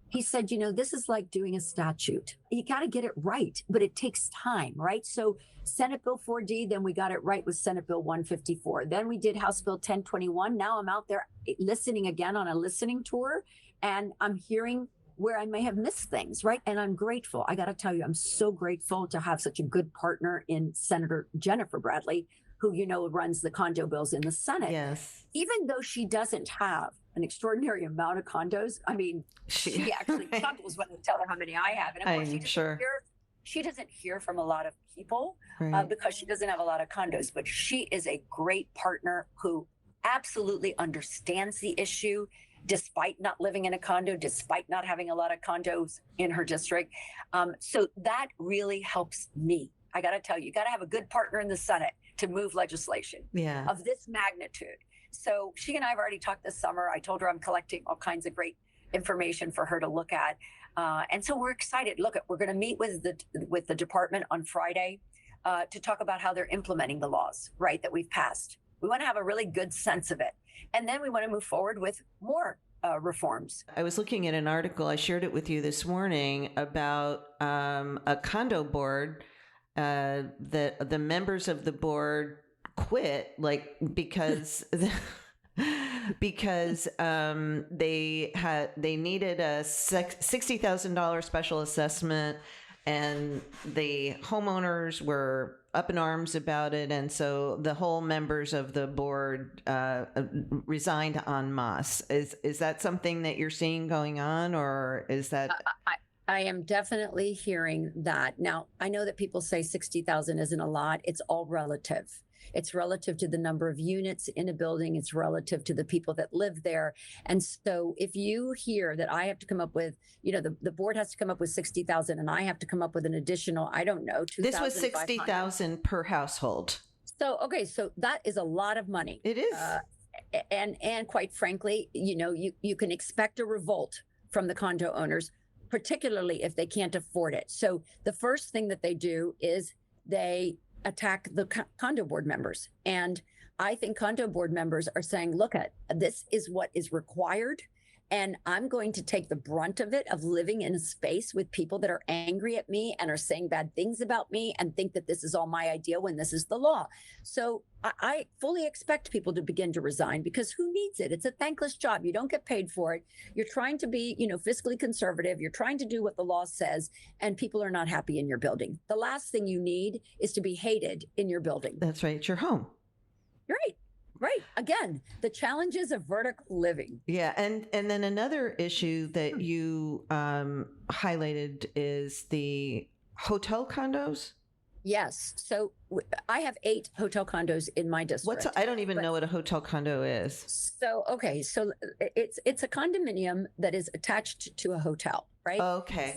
he said, this is like doing a statute. You got to get it right, but it takes time, right? So Senate Bill 4D, then we got it right with Senate Bill 154. Then we did House Bill 1021. Now I'm out there listening again on a listening tour, and I'm hearing where I may have missed things, right? And I'm grateful. I got to tell you, I'm so grateful to have such a good partner in Senator Jennifer Bradley, who, runs the condo bills in the Senate. Yes. Even though she doesn't have an extraordinary amount of condos, I mean, she actually chuckles when I tell her how many I have. And of course, she doesn't hear from a lot of people because she doesn't have a lot of condos, but she is a great partner who absolutely understands the issue, despite not living in a condo, despite not having a lot of condos in her district. So that really helps me. I got to tell you, got to have a good partner in the Senate to move legislation of this magnitude. So she and I have already talked this summer. I told her I'm collecting all kinds of great information for her to look at. And so we're excited. Look, we're going to meet with the department on Friday to talk about how they're implementing the laws, right, that we've passed. We want to have a really good sense of it. And then we want to move forward with more reforms. I was looking at an article, I shared it with you this morning, about a condo board that the members of the board quit, because they needed a $60,000 special assessment, and the homeowners were up in arms about it, and so the whole members of the board resigned en masse. Is that something that you're seeing going on, or is that? I am definitely hearing that. Now, I know that people say 60,000 isn't a lot. It's all relative. It's relative to the number of units in a building. It's relative to the people that live there. And so if you hear that I have to come up with, the board has to come up with 60,000 and I have to come up with an additional, I don't know, 2,000. This was 60,000 per household. So, okay. So that is a lot of money. It is. And quite frankly, you can expect a revolt from the condo owners, particularly if they can't afford it. So the first thing that they do is they attack the condo board members. And I think condo board members are saying, look, this is what is required. And I'm going to take the brunt of it, of living in a space with people that are angry at me and are saying bad things about me and think that this is all my idea when this is the law. So I fully expect people to begin to resign, because who needs it? It's a thankless job. You don't get paid for it. You're trying to be, fiscally conservative. You're trying to do what the law says, and people are not happy in your building. The last thing you need is to be hated in your building. That's right. It's your home. Right. Again, the challenges of vertical living. Yeah. And then another issue that you highlighted is the hotel condos. Yes. So I have 8 hotel condos in my district. I don't even know what a hotel condo is. So, okay. So it's a condominium that is attached to a hotel, right? Okay.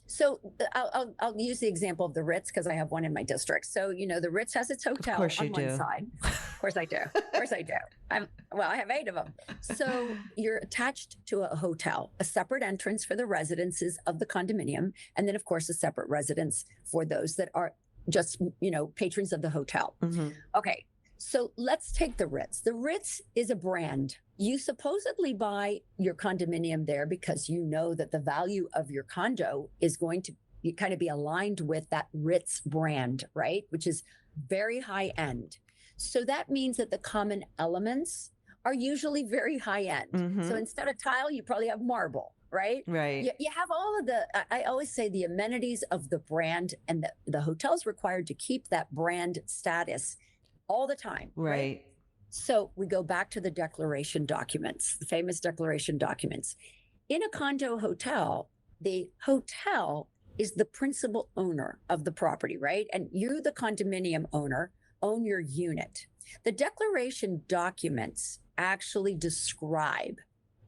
So I'll use the example of the Ritz because I have one in my district. So, the Ritz has its hotel course you on one do. side. Of course I do. Of course I do. I have 8 of them. So you're attached to a hotel, a separate entrance for the residences of the condominium, and then of course a separate residence for those that are just, patrons of the hotel. Mm-hmm. Okay. So let's take the Ritz. The Ritz is a brand. You supposedly buy your condominium there because you know that the value of your condo is going to kind of be aligned with that Ritz brand, right? Which is very high end. So that means that the common elements are usually very high end. Mm-hmm. So instead of tile, you probably have marble, right? Right. You have all of I always say the amenities of the brand, and the hotel's required to keep that brand status all the time. Right. So we go back to the declaration documents, the famous declaration documents. In a condo hotel, the hotel is the principal owner of the property, right? And you, the condominium owner, own your unit. The declaration documents actually describe,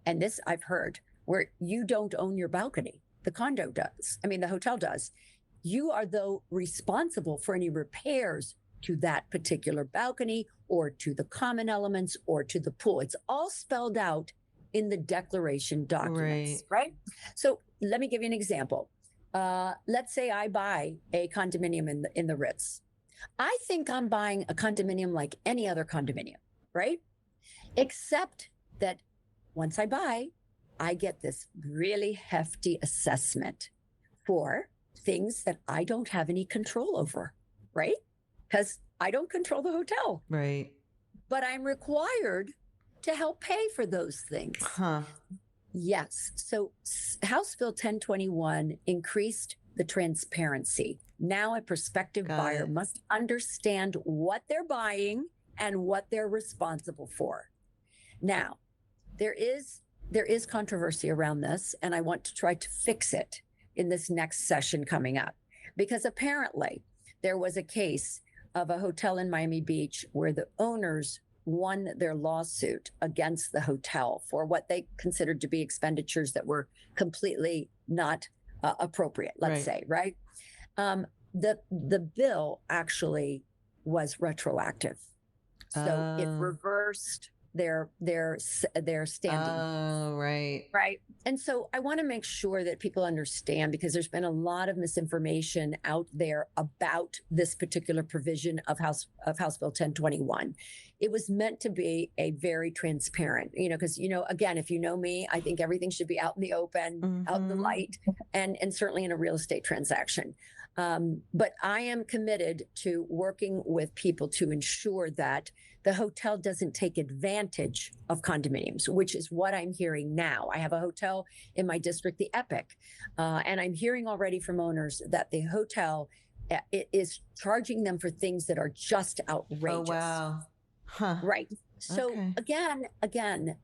and this I've heard, where you don't own your balcony. The condo does. The hotel does. You are, though, responsible for any repairs to that particular balcony or to the common elements or to the pool. It's all spelled out in the declaration documents, right? So let me give you an example. Let's say I buy a condominium in the Ritz. I think I'm buying a condominium like any other condominium, right? Except that once I buy, I get this really hefty assessment for things that I don't have any control over, right? Because I don't control the hotel. Right. But I'm required to help pay for those things. Huh. Yes. So House Bill 1021 increased the transparency. Now a prospective buyer must understand what they're buying and what they're responsible for. Now, there is controversy around this, and I want to try to fix it in this next session coming up, because apparently there was a case of a hotel in Miami Beach where the owners won their lawsuit against the hotel for what they considered to be expenditures that were completely not appropriate, let's say, right? The bill actually was retroactive. So it reversed their standing. Oh, right. Right. And so I want to make sure that people understand, because there's been a lot of misinformation out there about this particular provision of House Bill 1021. It was meant to be a very transparent, because, again, if you know me, I think everything should be out in the open, out in the light, and certainly in a real estate transaction. But I am committed to working with people to ensure that the hotel doesn't take advantage of condominiums, which is what I'm hearing now. I have a hotel in my district, the Epic, and I'm hearing already from owners that the hotel is charging them for things that are just outrageous. Oh, wow. Huh. Right. So Okay. again,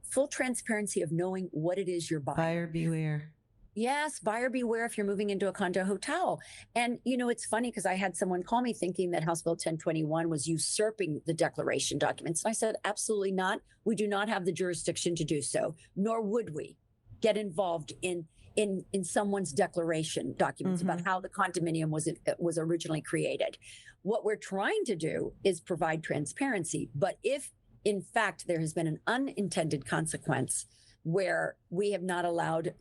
full transparency of knowing what it is you're buying. Buyer beware. Yes, buyer beware if you're moving into a condo hotel. And, it's funny because I had someone call me thinking that House Bill 1021 was usurping the declaration documents. And I said, absolutely not. We do not have the jurisdiction to do so, nor would we get involved in someone's declaration documents about how the condominium was originally created. What we're trying to do is provide transparency. But if, in fact, there has been an unintended consequence where we have not allowed,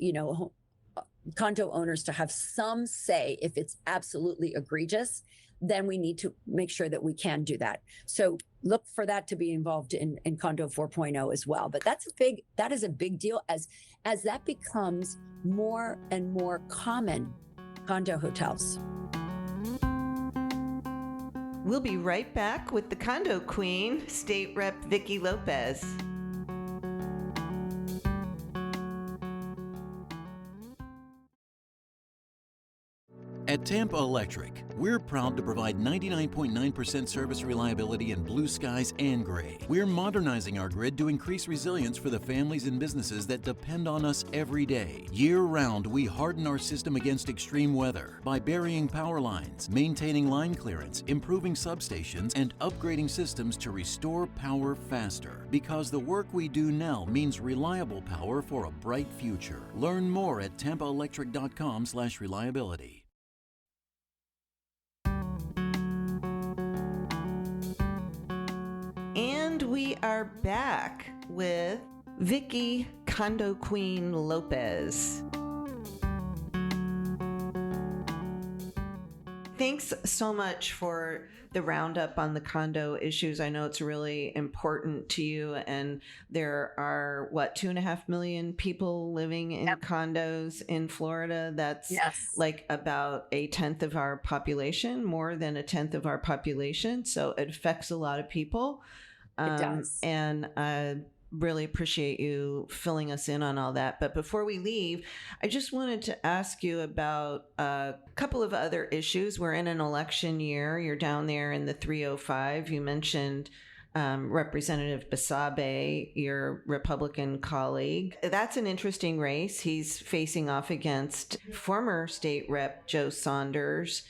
condo owners to have some say if it's absolutely egregious, then we need to make sure that we can do that. So look for that to be involved in Condo 4.0 as well. But that is a big deal as that becomes more and more common condo hotels. We'll be right back with the Condo Queen, State Rep Vicki Lopez. At Tampa Electric. We're proud to provide 99.9% service reliability in blue skies and gray. We're modernizing our grid to increase resilience for the families and businesses that depend on us every day. Year-round, we harden our system against extreme weather by burying power lines, maintaining line clearance, improving substations, and upgrading systems to restore power faster. Because the work we do now means reliable power for a bright future. Learn more at tampaelectric.com/reliability. And we are back with Vicki Condo Queen Lopez. Thanks so much for the roundup on the condo issues. I know it's really important to you, and there are 2.5 million people living in condos in Florida. That's like about a tenth of our population, more than a tenth of our population. So it affects a lot of people. It does. And really appreciate you filling us in on all that. But before we leave, I just wanted to ask you about a couple of other issues. We're in an election year. You're down there in the 305. You mentioned Representative Basabe, your Republican colleague. That's an interesting race. He's facing off against former state rep Joe Saunders,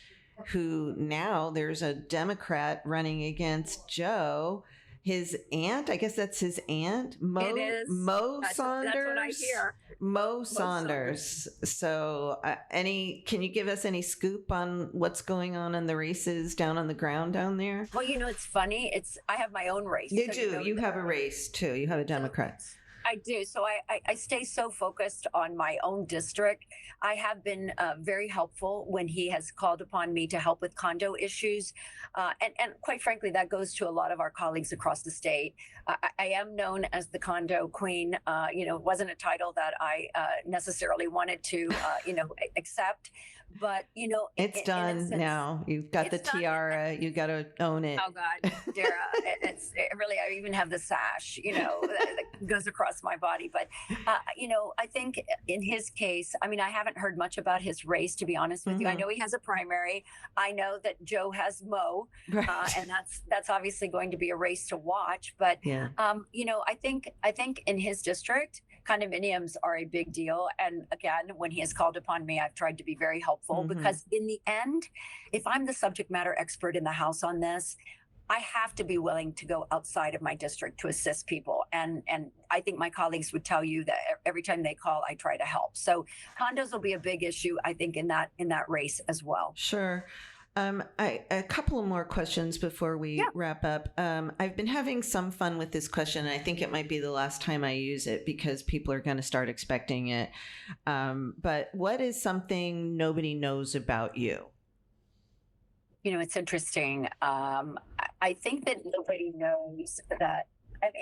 who now there's a Democrat running against Joe. His aunt, I guess that's his aunt, Mo Saunders. That's what I hear. Mo Saunders. So, can you give us any scoop on what's going on in the races down on the ground down there? Well, it's funny. I have my own race. You do. You have a race too. You have a Democrat. I do. So I stay so focused on my own district. I have been very helpful when he has called upon me to help with condo issues. And quite frankly, that goes to a lot of our colleagues across the state. I am known as the Condo Queen. It wasn't a title that I necessarily wanted to, accept. But, it's done now. You've got the tiara. You got to own it. Oh, God, Dara. It's really, I even have the sash, that goes across my body. But, I think in his case, I haven't heard much about his race, to be honest with you. I know he has a primary. I know that Joe has Mo, and that's obviously going to be a race to watch. But, I think in his district, condominiums are a big deal. And again, when he has called upon me, I've tried to be very helpful because in the end, if I'm the subject matter expert in the House on this, I have to be willing to go outside of my district to assist people. And I think my colleagues would tell you that every time they call, I try to help. So condos will be a big issue, I think, in that race as well. Sure. A couple of more questions before we wrap up. I've been having some fun with this question. I think it might be the last time I use it because people are going to start expecting it. But what is something nobody knows about you? It's interesting. I think that nobody knows that. And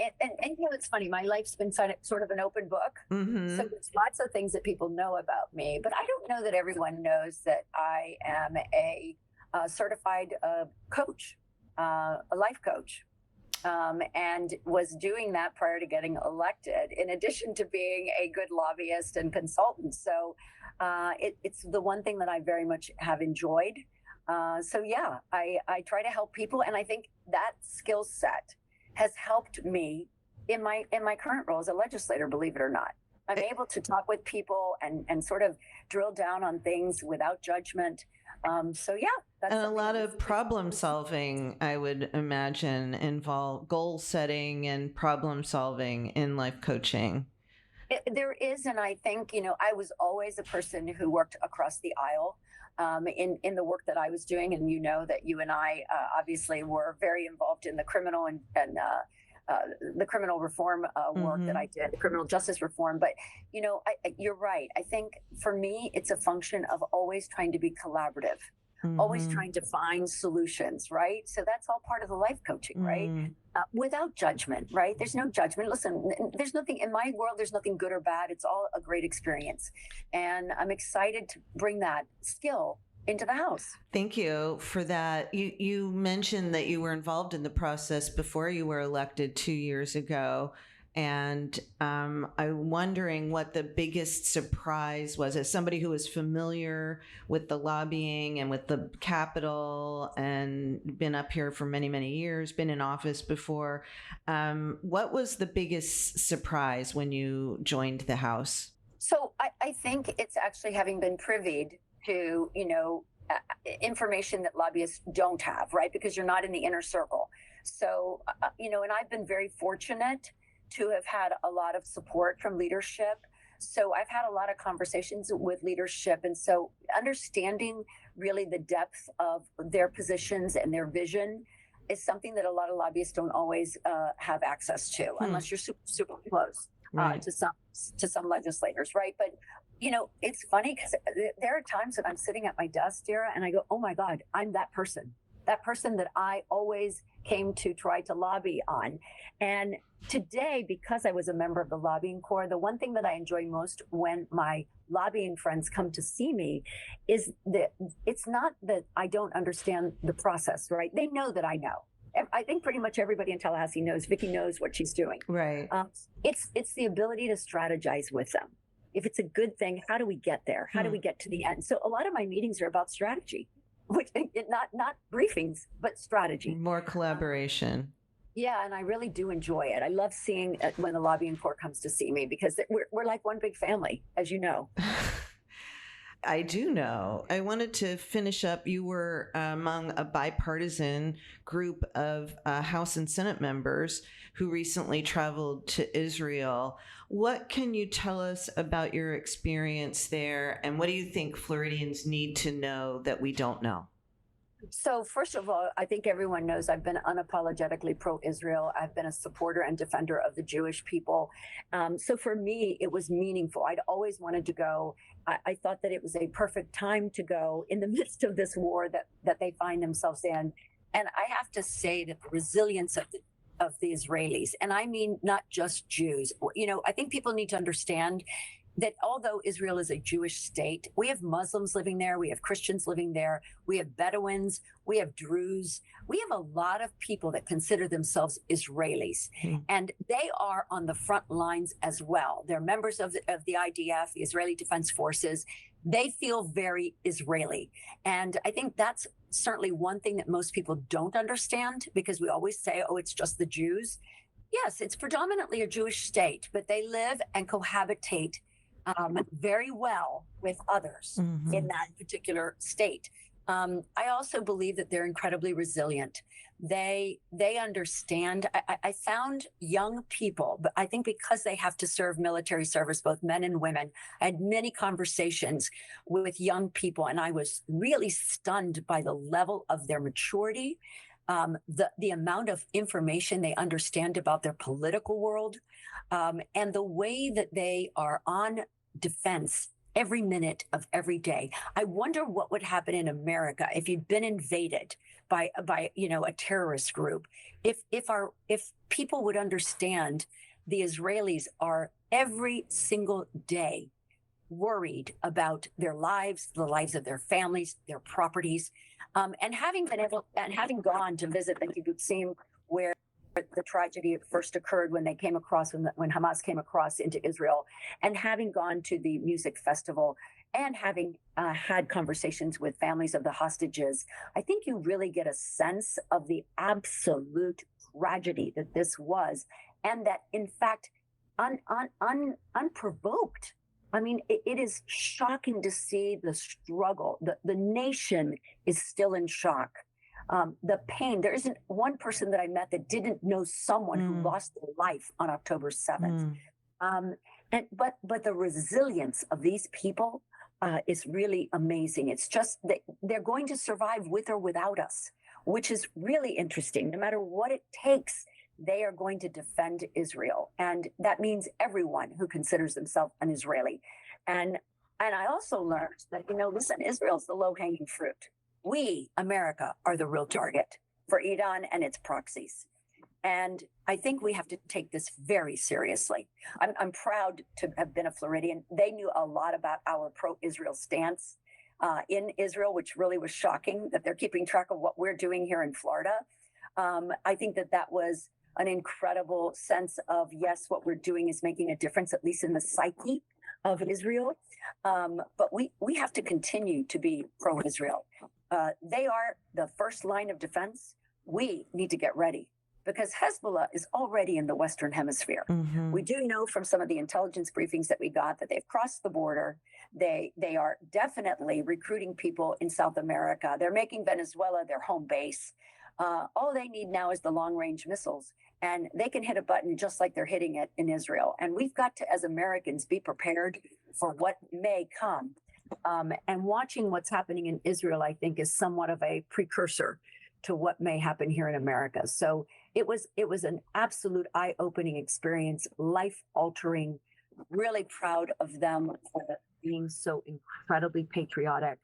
it's funny, my life's been sort of an open book. So there's lots of things that people know about me, but I don't know that everyone knows that I am a certified coach, a life coach, and was doing that prior to getting elected, in addition to being a good lobbyist and consultant. So it's the one thing that I very much have enjoyed. I try to help people, and I think that skill set has helped me in my current role as a legislator, believe it or not. I'm able to talk with people and sort of drill down on things without judgment. That's and a lot of problem solving, I would imagine, involve goal setting and problem solving in life coaching. There is, and I think, I was always a person who worked across the aisle in the work that I was doing. And that you and I obviously were very involved in the criminal and the criminal reform work that I did, the criminal justice reform. But, you're right. I think for me, it's a function of always trying to be collaborative, always trying to find solutions, right? So that's all part of the life coaching, right? Without judgment, right? There's no judgment. Listen, there's nothing in my world, there's nothing good or bad. It's all a great experience. And I'm excited to bring that skill into the House. Thank you for that. You mentioned that you were involved in the process before you were elected 2 years ago. And I'm wondering what the biggest surprise was, as somebody who is familiar with the lobbying and with the Capitol and been up here for many, many years, been in office before. What was the biggest surprise when you joined the House? So I think it's actually having been privy to, information that lobbyists don't have, right? Because you're not in the inner circle. So, and I've been very fortunate to have had a lot of support from leadership. So I've had a lot of conversations with leadership. And so understanding really the depth of their positions and their vision is something that a lot of lobbyists don't always have access to, unless you're super, super close to some legislators, right? But it's funny because there are times that I'm sitting at my desk, Dara, and I go, oh my God, I'm that person that I always came to try to lobby on. And today, because I was a member of the lobbying corps, the one thing that I enjoy most when my lobbying friends come to see me is that it's not that I don't understand the process, right? They know that I know. I think pretty much everybody in Tallahassee knows Vicki knows what she's doing. Right. It's the ability to strategize with them. If it's a good thing, how do we get there? How do we get to the end? So a lot of my meetings are about strategy, which not briefings, but strategy. More collaboration. Yeah, and I really do enjoy it. I love seeing it when the lobbying corps comes to see me because we're like one big family, as you know. I do know. I wanted to finish up. You were among a bipartisan group of House and Senate members who recently traveled to Israel. What can you tell us about your experience there? And what do you think Floridians need to know that we don't know? So first of all, I think everyone knows I've been unapologetically pro-Israel. I've been a supporter and defender of the Jewish people. So for me, it was meaningful. I'd always wanted to go. I thought that it was a perfect time to go in the midst of this war that they find themselves in. And I have to say that the resilience of the Israelis, and I mean not just Jews, I think people need to understand that although Israel is a Jewish state, we have Muslims living there, we have Christians living there, we have Bedouins, we have Druze, we have a lot of people that consider themselves Israelis, and they are on the front lines as well. They're members of the IDF, the Israeli Defense Forces. They feel very Israeli, and I think that's certainly one thing that most people don't understand, because we always say, oh, it's just the Jews. Yes, it's predominantly a Jewish state, but they live and cohabitate very well with others in that particular state. I also believe that they're incredibly resilient. They understand. I found young people, but I think because they have to serve military service, both men and women, I had many conversations with young people, and I was really stunned by the level of their maturity, the amount of information they understand about their political world, and the way that they are on defense every minute of every day. I wonder what would happen in America if you'd been invaded by a terrorist group. If people would understand the Israelis are every single day worried about their lives, the lives of their families, their properties, and having gone to visit the kibbutzim where the tragedy first occurred when they came across, when Hamas came across into Israel, and having gone to the music festival and having had conversations with families of the hostages, I think you really get a sense of the absolute tragedy that this was, and that in fact, unprovoked. I mean, it is shocking to see the struggle. The nation is still in shock. The pain. There isn't one person that I met that didn't know someone who lost their life on October 7th. But the resilience of these people is really amazing. It's just that they're going to survive with or without us, which is really interesting. No matter what it takes, they are going to defend Israel. And that means everyone who considers themselves an Israeli. And I also learned that, listen, Israel's the low-hanging fruit. We, America, are the real target for Iran and its proxies. And I think we have to take this very seriously. I'm proud to have been a Floridian. They knew a lot about our pro-Israel stance in Israel, which really was shocking that they're keeping track of what we're doing here in Florida. I think that was an incredible sense of, yes, what we're doing is making a difference, at least in the psyche of Israel. But we have to continue to be pro-Israel. They are the first line of defense. We need to get ready because Hezbollah is already in the Western Hemisphere. Mm-hmm. We do know from some of the intelligence briefings that we got that they've crossed the border. They are definitely recruiting people in South America. They're making Venezuela their home base. All they need now is the long-range missiles, and they can hit a button just like they're hitting it in Israel. And we've got to, as Americans, be prepared for what may come. And watching what's happening in Israel, I think, is somewhat of a precursor to what may happen here in America. So it was an absolute eye-opening experience, life-altering. Really proud of them for being so incredibly patriotic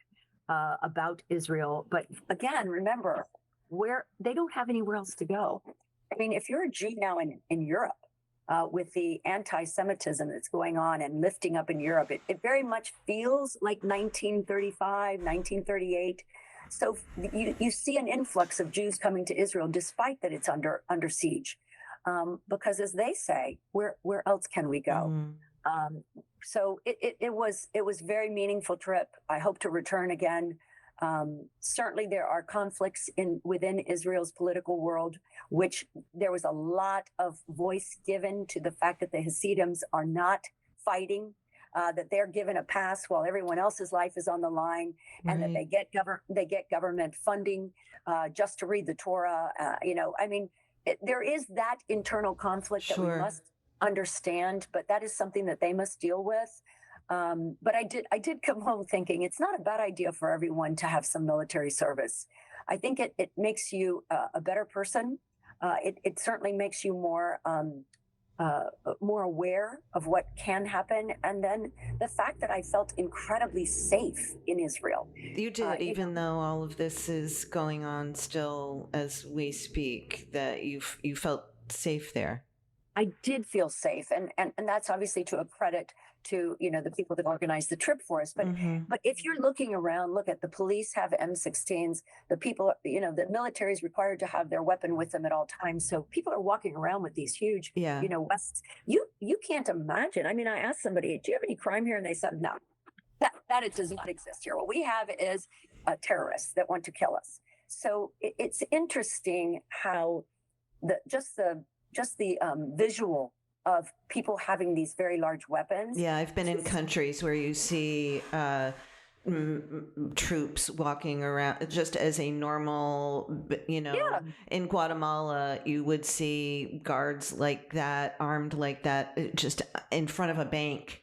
about Israel. But again, remember, where they don't have anywhere else to go. I mean, if you're a Jew now in Europe, with the anti-Semitism that's going on and lifting up in Europe, it very much feels like 1935, 1938. So you see an influx of Jews coming to Israel, despite that it's under siege, because as they say, where else can we go? So it was very meaningful trip. I hope to return again. Certainly there are conflicts within Israel's political world, which there was a lot of voice given to the fact that the Hasidims are not fighting, that they're given a pass while everyone else's life is on the line, and that they get government funding just to read the Torah. There is that internal conflict that we must understand, but that is something that they must deal with. But I did come home thinking it's not a bad idea for everyone to have some military service. I think it makes you a better person. It certainly makes you more aware of what can happen. And then the fact that I felt incredibly safe in Israel. You did, even though all of this is going on still as we speak, that you felt safe there. I did feel safe, and that's obviously to a credit to the people that organized the trip for us. But but if you're looking around, look at the police have M16s. The people, the military is required to have their weapon with them at all times. So people are walking around with these huge, wests. You can't imagine. I mean, I asked somebody, "Do you have any crime here?" And they said, "No, that it does not exist here. What we have is terrorists that want to kill us." So it's interesting how just the visual of people having these very large weapons. Yeah, I've been in countries where you see troops walking around just as a normal, in Guatemala, you would see guards like that, armed like that, just in front of a bank.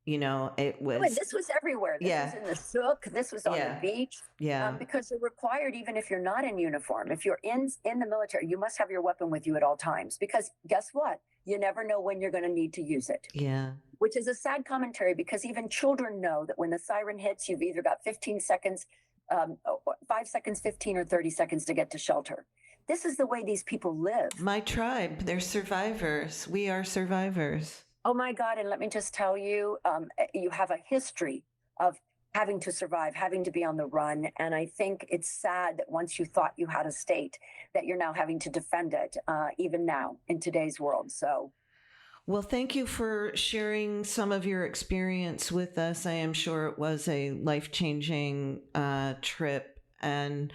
It was. But this was everywhere. This was in the souk. This was on the beach. Yeah. Because they're required, even if you're not in uniform, if you're in the military, you must have your weapon with you at all times. Because guess what? You never know when you're going to need to use it. Yeah. Which is a sad commentary, because even children know that when the siren hits, you've either got 15 seconds, 5 seconds, 15 or 30 seconds to get to shelter. This is the way these people live. My tribe, they're survivors. We are survivors. Oh my God. And let me just tell you, you have a history of having to survive, having to be on the run. And I think it's sad that once you thought you had a state, that you're now having to defend it, even now in today's world. So. Well, thank you for sharing some of your experience with us. I am sure it was a life-changing trip. And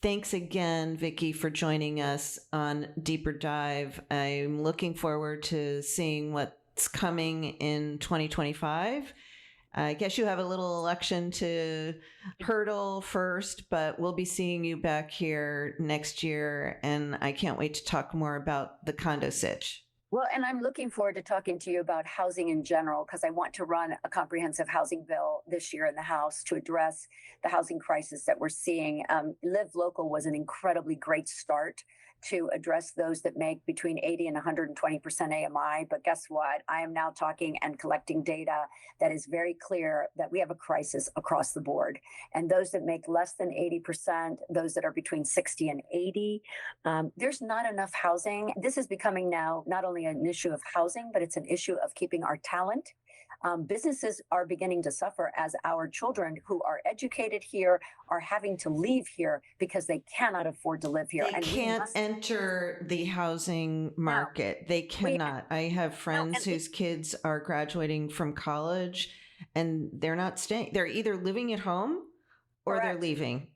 thanks again, Vicki, for joining us on Deeper Dive. I'm looking forward to seeing what's coming in 2025. I guess you have a little election to hurdle first, but we'll be seeing you back here next year. And I can't wait to talk more about the condo sitch. Well, and I'm looking forward to talking to you about housing in general, because I want to run a comprehensive housing bill this year in the House to address the housing crisis that we're seeing. Live Local was an incredibly great start to address those that make between 80 and 120% AMI. But guess what? I am now talking and collecting data that is very clear that we have a crisis across the board. And those that make less than 80%, those that are between 60 and 80, there's not enough housing. This is becoming now not only an issue of housing, but it's an issue of keeping our talent Businesses are beginning to suffer as our children who are educated here are having to leave here because they cannot afford to live here. They can't enter the housing market. They cannot. I have friends whose kids are graduating from college and they're not staying. They're either living at home or they're leaving.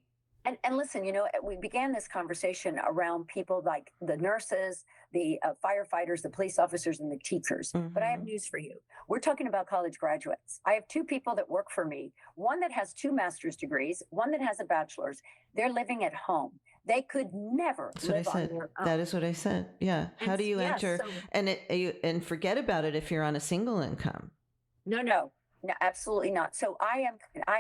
And listen, we began this conversation around people like the nurses, the firefighters, the police officers, and the teachers. But I have news for you. We're talking about college graduates. I have two people that work for me, one that has 2 master's degrees, one that has a bachelor's. They're living at home. They could never live on their own. That is what I said. Yeah. How do you enter? And forget about it if you're on a single income. No, absolutely not. So I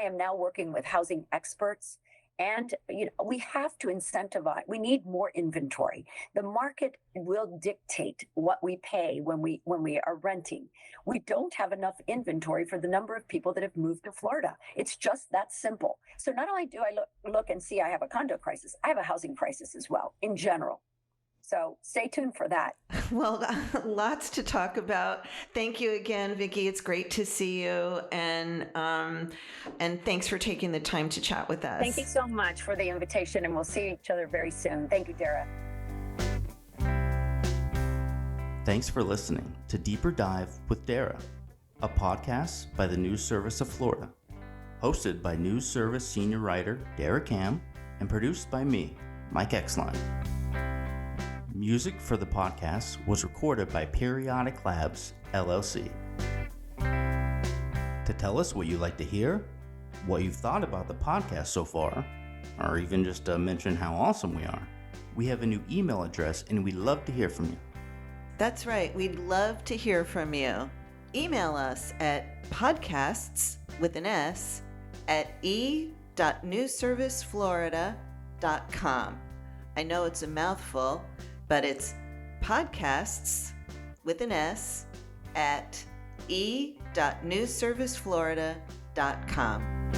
am now working with housing experts. And we have to incentivize. We need more inventory. The market will dictate what we pay when we are renting. We don't have enough inventory for the number of people that have moved to Florida. It's just that simple. So not only do I look and see I have a condo crisis, I have a housing crisis as well in general. So stay tuned for that. Well, lots to talk about. Thank you again, Vicki. It's great to see you. And thanks for taking the time to chat with us. Thank you so much for the invitation, and we'll see each other very soon. Thank you, Dara. Thanks for listening to Deeper Dive with Dara, a podcast by the News Service of Florida, hosted by News Service senior writer Dara Cam, and produced by me, Mike Exline. Music for the podcast was recorded by Periodic Labs, LLC. To tell us what you'd like to hear, what you've thought about the podcast so far, or even just to mention how awesome we are, we have a new email address and we'd love to hear from you. That's right. We'd love to hear from you. Email us at podcasts with an S at e.newsserviceflorida.com. I know it's a mouthful, but it's podcasts with an S at e.newsserviceflorida.com.